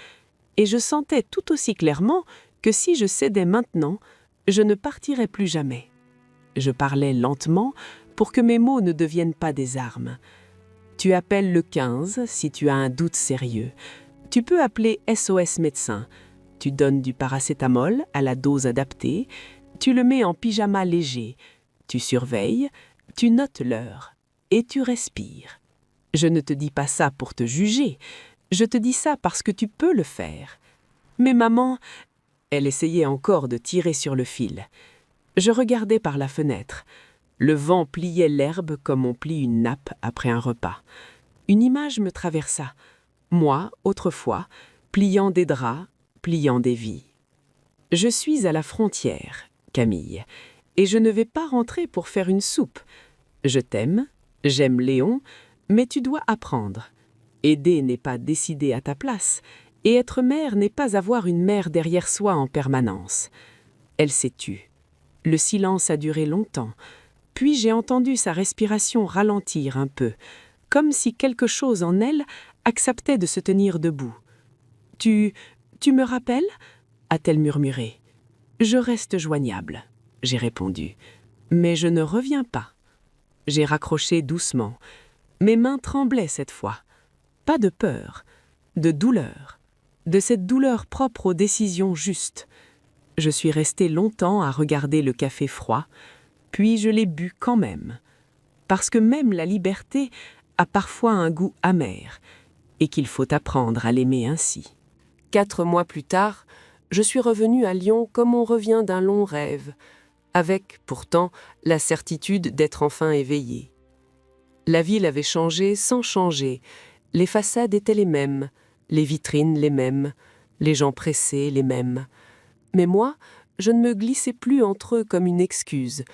Et je sentais tout aussi clairement que si je cédais maintenant, je ne partirais plus jamais. Je parlais lentement pour que mes mots ne deviennent pas des armes. Tu appelles le 15 si tu as un doute sérieux. Tu peux appeler SOS médecin. Tu donnes du paracétamol à la dose adaptée. Tu le mets en pyjama léger. Tu surveilles, tu notes l'heure et tu respires. Je ne te dis pas ça pour te juger. Je te dis ça parce que tu peux le faire. Mais maman, elle essayait encore de tirer sur le fil. Je regardais par la fenêtre. Le vent pliait l'herbe comme on plie une nappe après un repas. Une image me traversa. Moi, autrefois, pliant des draps, pliant des vies. Je suis à la frontière, Camille, et je ne vais pas rentrer pour faire une soupe. Je t'aime, j'aime Léon, mais tu dois apprendre. Aider n'est pas décider à ta place, et être mère n'est pas avoir une mère derrière soi en permanence. Elle s'est tue. Le silence a duré longtemps, puis j'ai entendu sa respiration ralentir un peu, comme si quelque chose en elle acceptait de se tenir debout. « Tu me rappelles ?» a-t-elle murmuré. « Je reste joignable », j'ai répondu, « mais je ne reviens pas. » J'ai raccroché doucement. Mes mains tremblaient cette fois. Pas de peur, de douleur, de cette douleur propre aux décisions justes. Je suis restée longtemps à regarder le café froid, puis je l'ai bu quand même, parce que même la liberté a parfois un goût amer, et qu'il faut apprendre à l'aimer ainsi. 4 mois plus tard, je suis revenue à Lyon comme on revient d'un long rêve, avec, pourtant, la certitude d'être enfin éveillée. La ville avait changé sans changer, les façades étaient les mêmes, les vitrines les mêmes, les gens pressés les mêmes. Mais moi, je ne me glissais plus entre eux comme une excuse.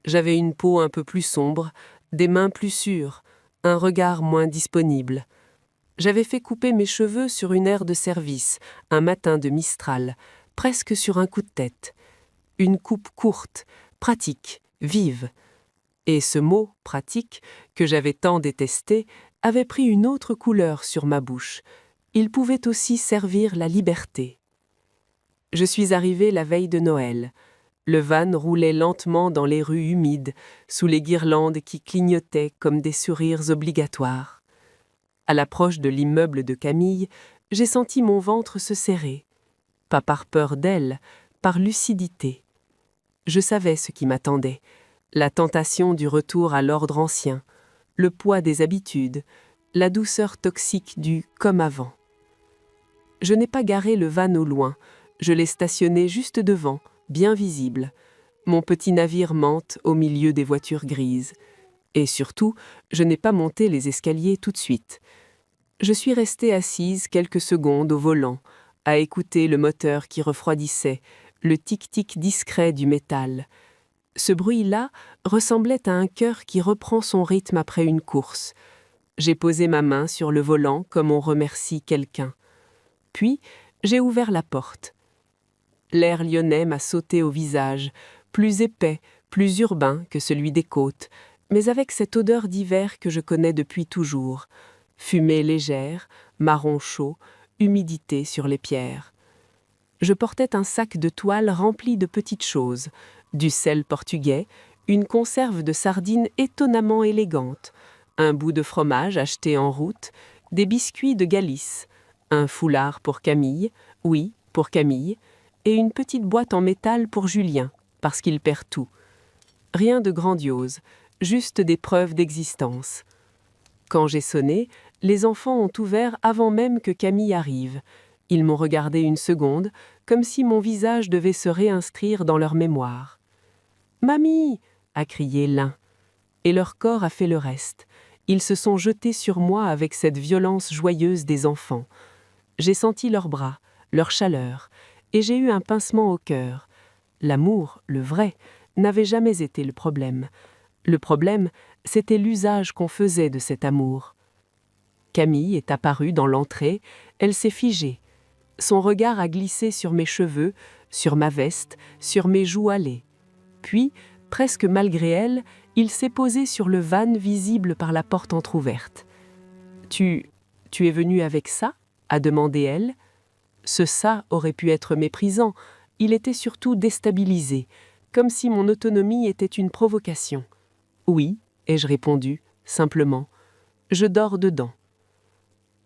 J'avais une peau un peu plus sombre, des mains plus sûres, un regard moins disponible. J'avais fait couper mes cheveux sur une aire de service, un matin de Mistral, presque sur un coup de tête. Une coupe courte, pratique, vive. Et ce mot « pratique » que j'avais tant détesté avait pris une autre couleur sur ma bouche. Il pouvait aussi servir la liberté. Je suis arrivée la veille de Noël. Le van roulait lentement dans les rues humides, sous les guirlandes qui clignotaient comme des sourires obligatoires. À l'approche de l'immeuble de Camille, j'ai senti mon ventre se serrer. Pas par peur d'elle, par lucidité. Je savais ce qui m'attendait. La tentation du retour à l'ordre ancien, le poids des habitudes, la douceur toxique du « comme avant ». Je n'ai pas garé le van au loin, je l'ai stationné juste devant, bien visible. Mon petit navire mante au milieu des voitures grises. Et surtout, je n'ai pas monté les escaliers tout de suite. Je suis restée assise quelques secondes au volant, à écouter le moteur qui refroidissait, le tic-tic discret du métal. Ce bruit-là ressemblait à un cœur qui reprend son rythme après une course. J'ai posé ma main sur le volant comme on remercie quelqu'un. Puis, j'ai ouvert la porte. L'air lyonnais m'a sauté au visage, plus épais, plus urbain que celui des côtes, mais avec cette odeur d'hiver que je connais depuis toujours. Fumée légère, marron chaud, humidité sur les pierres. Je portais un sac de toile rempli de petites choses, du sel portugais, une conserve de sardines étonnamment élégante, un bout de fromage acheté en route, des biscuits de Galice, un foulard pour Camille, oui, pour Camille, et une petite boîte en métal pour Julien, parce qu'il perd tout. Rien de grandiose, juste des preuves d'existence. Quand j'ai sonné, les enfants ont ouvert avant même que Camille arrive. Ils m'ont regardé une seconde, comme si mon visage devait se réinscrire dans leur mémoire. « Mamie !» a crié l'un. Et leur corps a fait le reste. Ils se sont jetés sur moi avec cette violence joyeuse des enfants. J'ai senti leurs bras, leur chaleur, et j'ai eu un pincement au cœur. L'amour, le vrai, n'avait jamais été le problème. Le problème, c'était l'usage qu'on faisait de cet amour. Camille est apparue dans l'entrée, elle s'est figée. Son regard a glissé sur mes cheveux, sur ma veste, sur mes joues hâlées. Puis, presque malgré elle, il s'est posé sur le van visible par la porte entr'ouverte. « Tu es venu avec ça ?» a demandé elle. Ce « ça » aurait pu être méprisant, il était surtout déstabilisé, comme si mon autonomie était une provocation. « Oui », ai-je répondu, simplement. « Je dors dedans. »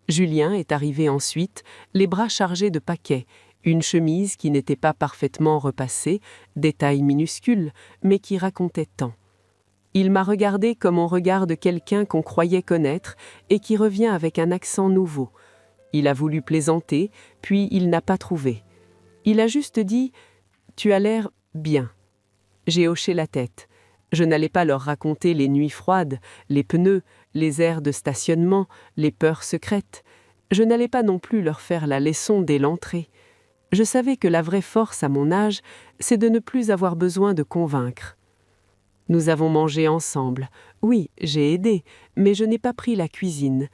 Julien est arrivé ensuite, les bras chargés de paquets, une chemise qui n'était pas parfaitement repassée, détail minuscule, mais qui racontait tant. Il m'a regardé comme on regarde quelqu'un qu'on croyait connaître et qui revient avec un accent nouveau. Il a voulu plaisanter, puis il n'a pas trouvé. Il a juste dit « Tu as l'air bien ». J'ai hoché la tête. Je n'allais pas leur raconter les nuits froides, les pneus, les aires de stationnement, les peurs secrètes. Je n'allais pas non plus leur faire la leçon dès l'entrée. Je savais que la vraie force à mon âge, c'est de ne plus avoir besoin de convaincre. Nous avons mangé ensemble. Oui, j'ai aidé, mais je n'ai pas pris la cuisine.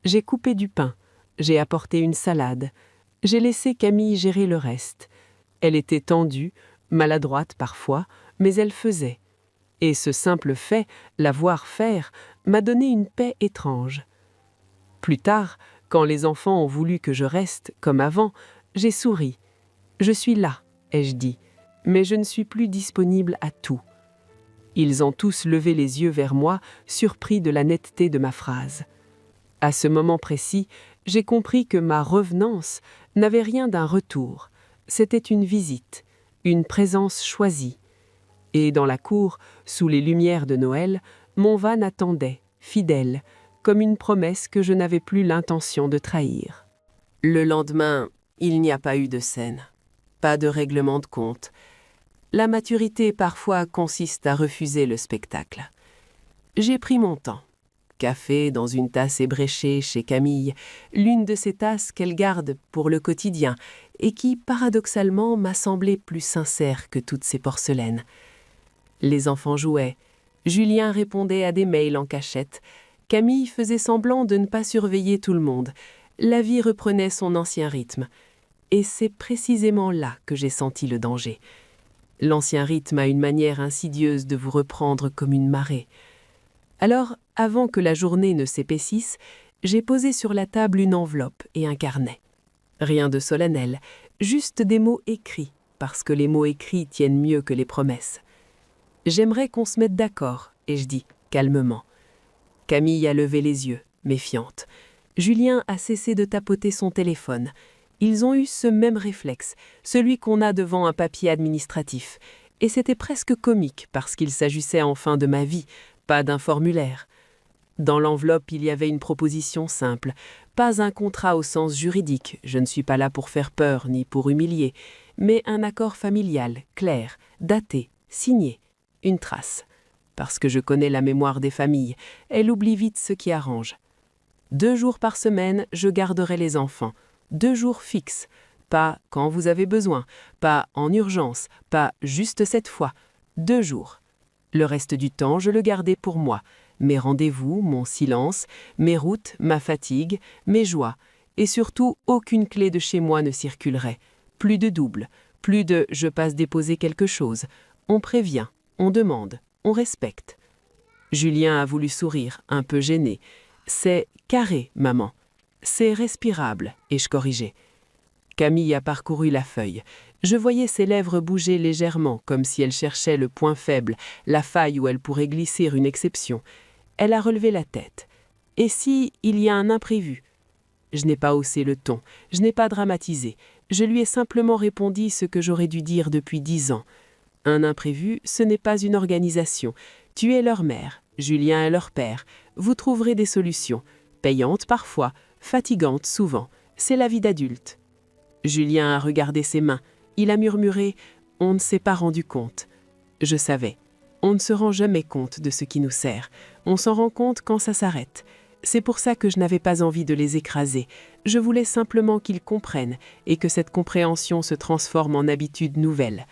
J'ai coupé du pain. J'ai apporté une salade. J'ai laissé Camille gérer le reste. Elle était tendue, maladroite parfois, mais elle faisait. Et ce simple fait, la voir faire, m'a donné une paix étrange. Plus tard, quand les enfants ont voulu que je reste, comme avant, j'ai souri. Je suis là, ai-je dit, mais je ne suis plus disponible à tout. Ils ont tous levé les yeux vers moi, surpris de la netteté de ma phrase. À ce moment précis, j'ai compris que ma revenance n'avait rien d'un retour. C'était une visite, une présence choisie. Et dans la cour, sous les lumières de Noël, mon van attendait, fidèle, comme une promesse que je n'avais plus l'intention de trahir. Le lendemain, il n'y a pas eu de scène, pas de règlement de compte. La maturité parfois consiste à refuser le spectacle. J'ai pris mon temps. Café dans une tasse ébréchée chez Camille, l'une de ces tasses qu'elle garde pour le quotidien et qui, paradoxalement, m'a semblé plus sincère que toutes ces porcelaines. Les enfants jouaient. Julien répondait à des mails en cachette. Camille faisait semblant de ne pas surveiller tout le monde. La vie reprenait son ancien rythme. Et c'est précisément là que j'ai senti le danger. L'ancien rythme a une manière insidieuse de vous reprendre comme une marée. Alors, avant que la journée ne s'épaississe, j'ai posé sur la table une enveloppe et un carnet. Rien de solennel, juste des mots écrits, parce que les mots écrits tiennent mieux que les promesses. J'aimerais qu'on se mette d'accord, ai-je dit, calmement. Camille a levé les yeux, méfiante. Julien a cessé de tapoter son téléphone. Ils ont eu ce même réflexe, celui qu'on a devant un papier administratif. et c'était presque comique parce qu'il s'agissait enfin de ma vie, pas d'un formulaire. Dans l'enveloppe, il y avait une proposition simple, pas un contrat au sens juridique, je ne suis pas là pour faire peur ni pour humilier, mais un accord familial, clair, daté, signé, une trace. Parce que je connais la mémoire des familles, elle oublie vite ce qui arrange. 2 jours par semaine, je garderai les enfants, 2 jours fixes, pas quand vous avez besoin, pas en urgence, pas juste cette fois, 2 jours. Le reste du temps, je le gardais pour moi, mes rendez-vous, mon silence, mes routes, ma fatigue, mes joies, et surtout aucune clé de chez moi ne circulerait. Plus de double, plus de « je passe déposer quelque chose ». On prévient, on demande, on respecte. Julien a voulu sourire, un peu gêné. « C'est carré, maman. C'est respirable », ai-je corrigé. Camille a parcouru la feuille. Je voyais ses lèvres bouger légèrement, comme si elle cherchait le point faible, la faille où elle pourrait glisser une exception. Elle a relevé la tête. Et si il y a un imprévu? Je n'ai pas haussé le ton, je n'ai pas dramatisé. Je lui ai simplement répondu ce que j'aurais dû dire depuis 10 ans. Un imprévu, ce n'est pas une organisation. Tu es leur mère, Julien est leur père. Vous trouverez des solutions, payantes parfois, fatigantes souvent. C'est la vie d'adulte. Julien a regardé ses mains. Il a murmuré « On ne s'est pas rendu compte ». Je savais. On ne se rend jamais compte de ce qui nous sert. On s'en rend compte quand ça s'arrête. C'est pour ça que je n'avais pas envie de les écraser. Je voulais simplement qu'ils comprennent et que cette compréhension se transforme en habitude nouvelle.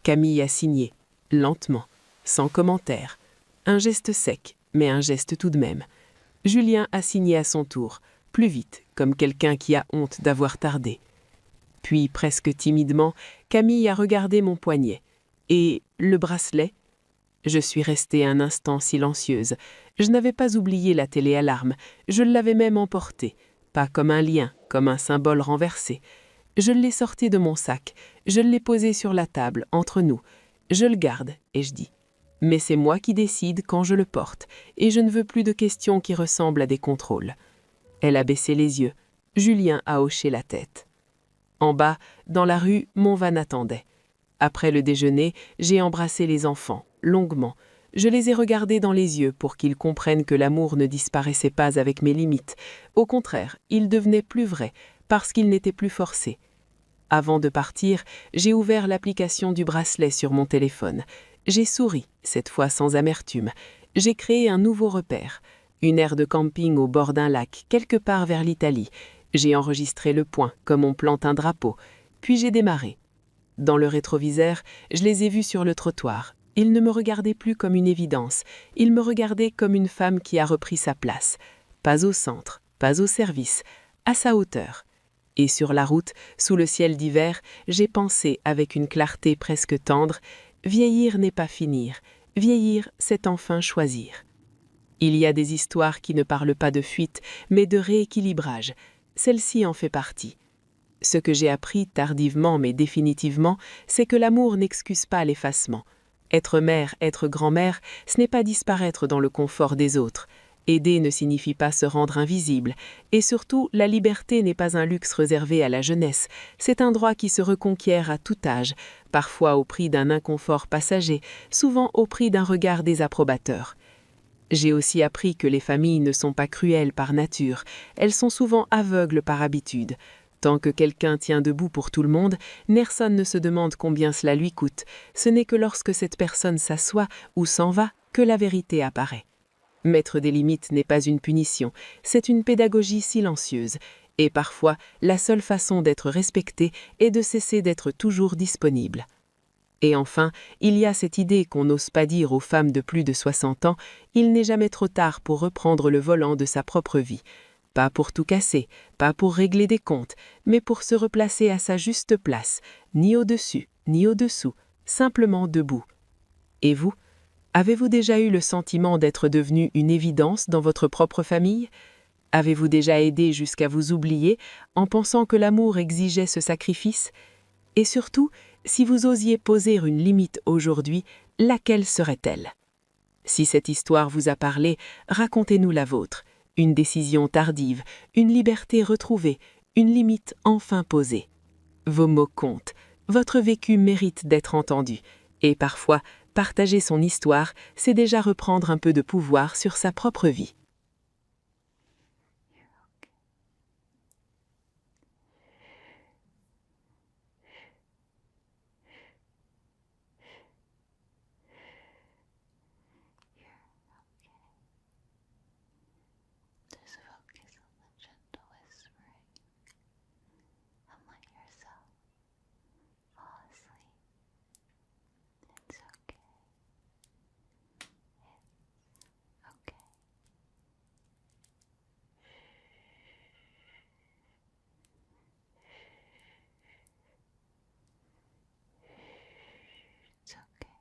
Camille a signé, lentement, sans commentaire. Un geste sec, mais un geste tout de même. Julien a signé à son tour, plus vite, comme quelqu'un qui a honte d'avoir tardé. Puis, presque timidement, Camille a regardé mon poignet. Et le bracelet? Je suis restée un instant silencieuse. Je n'avais pas oublié la téléalarme. Je l'avais même emportée. Pas comme un lien, comme un symbole renversé. Je l'ai sorti de mon sac. Je l'ai posé sur la table, entre nous. Je le garde, ai-je dit. Mais c'est moi qui décide quand je le porte, et je ne veux plus de questions qui ressemblent à des contrôles. Elle a baissé les yeux. Julien a hoché la tête. En bas, dans la rue, mon van attendait. Après le déjeuner, j'ai embrassé les enfants, longuement. Je les ai regardés dans les yeux pour qu'ils comprennent que l'amour ne disparaissait pas avec mes limites. Au contraire, il devenait plus vrai, parce qu'il n'était plus forcé. Avant de partir, j'ai ouvert l'application du bracelet sur mon téléphone. J'ai souri, cette fois sans amertume. J'ai créé un nouveau repère, une aire de camping au bord d'un lac, quelque part vers l'Italie. J'ai enregistré le point, comme on plante un drapeau. Puis j'ai démarré. Dans le rétroviseur, je les ai vus sur le trottoir. Ils ne me regardaient plus comme une évidence. Ils me regardaient comme une femme qui a repris sa place. Pas au centre, pas au service, à sa hauteur. Et sur la route, sous le ciel d'hiver, j'ai pensé avec une clarté presque tendre, vieillir n'est pas finir. Vieillir, c'est enfin choisir. Il y a des histoires qui ne parlent pas de fuite, mais de rééquilibrage. Celle-ci en fait partie. Ce que j'ai appris tardivement mais définitivement, c'est que l'amour n'excuse pas l'effacement. Être mère, être grand-mère, ce n'est pas disparaître dans le confort des autres. Aider ne signifie pas se rendre invisible. Et surtout, la liberté n'est pas un luxe réservé à la jeunesse. C'est un droit qui se reconquiert à tout âge, parfois au prix d'un inconfort passager, souvent au prix d'un regard désapprobateur. J'ai aussi appris que les familles ne sont pas cruelles par nature, elles sont souvent aveugles par habitude. Tant que quelqu'un tient debout pour tout le monde, personne ne se demande combien cela lui coûte. Ce n'est que lorsque cette personne s'assoit ou s'en va que la vérité apparaît. Mettre des limites n'est pas une punition, c'est une pédagogie silencieuse. Et parfois, la seule façon d'être respecté est de cesser d'être toujours disponible. Et enfin, il y a cette idée qu'on n'ose pas dire aux femmes de plus de 60 ans, il n'est jamais trop tard pour reprendre le volant de sa propre vie. Pas pour tout casser, pas pour régler des comptes, mais pour se replacer à sa juste place, ni au-dessus, ni au-dessous, simplement debout. Et vous, avez-vous déjà eu le sentiment d'être devenu une évidence dans votre propre famille? Avez-vous déjà aidé jusqu'à vous oublier en pensant que l'amour exigeait ce sacrifice? Et surtout, si vous osiez poser une limite aujourd'hui, laquelle serait-elle? Si cette histoire vous a parlé, racontez-nous la vôtre. Une décision tardive, une liberté retrouvée, une limite enfin posée. Vos mots comptent, votre vécu mérite d'être entendu. Et parfois, partager son histoire, c'est déjà reprendre un peu de pouvoir sur sa propre vie. Just focus on the gentle whispering and let yourself fall asleep. It's okay. It's okay. It's okay.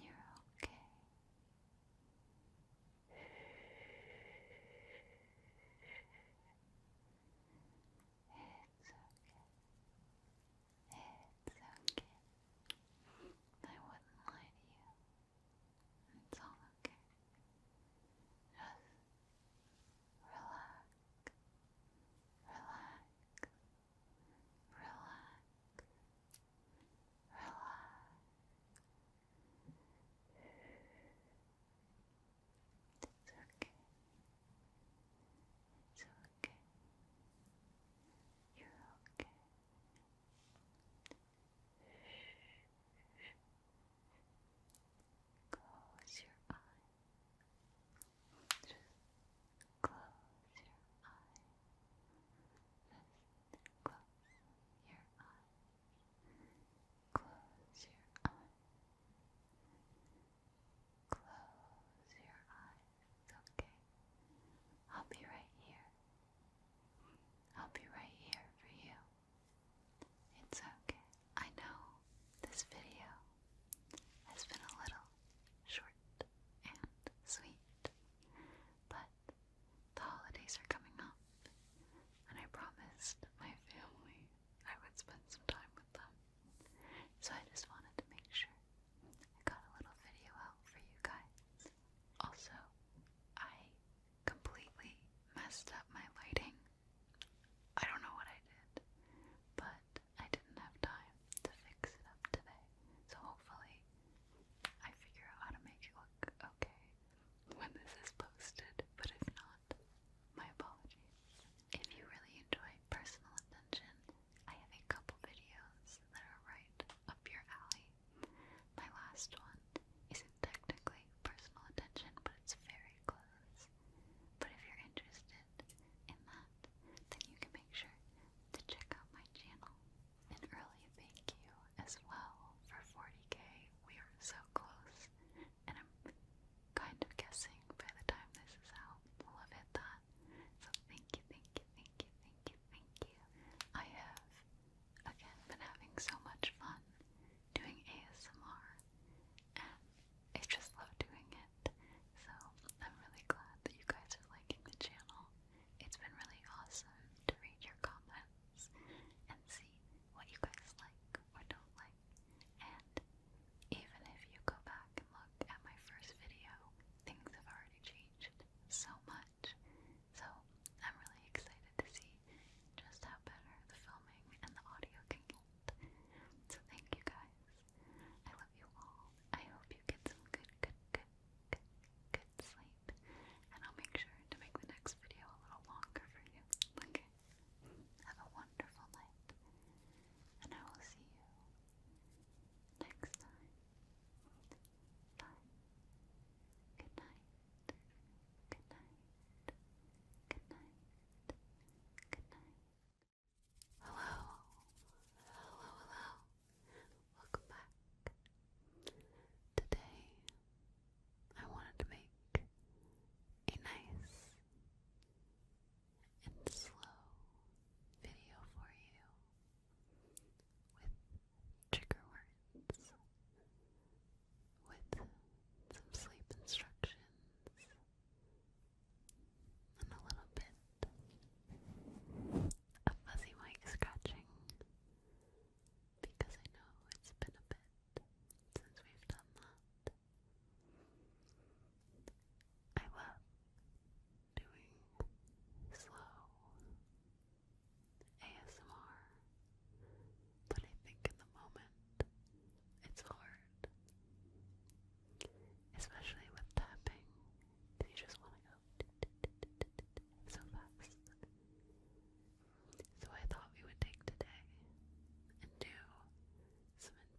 You're okay. It's okay. It's okay. I wouldn't lie to you. It's all okay. Just relax, relax, relax, relax. It's okay. It's okay. You're okay. Close your eyes. Just close your eyes. Just close your eyes. Close your eyes. Close your eyes. Okay. I'll be right here. I'll be right here for you. It's okay. I know this video has been a little short and sweet, but the holidays are coming up, and I promised my family I would spend some time with them. So I just wanted to make sure I got a little video out for you guys. Also, I completely messed up my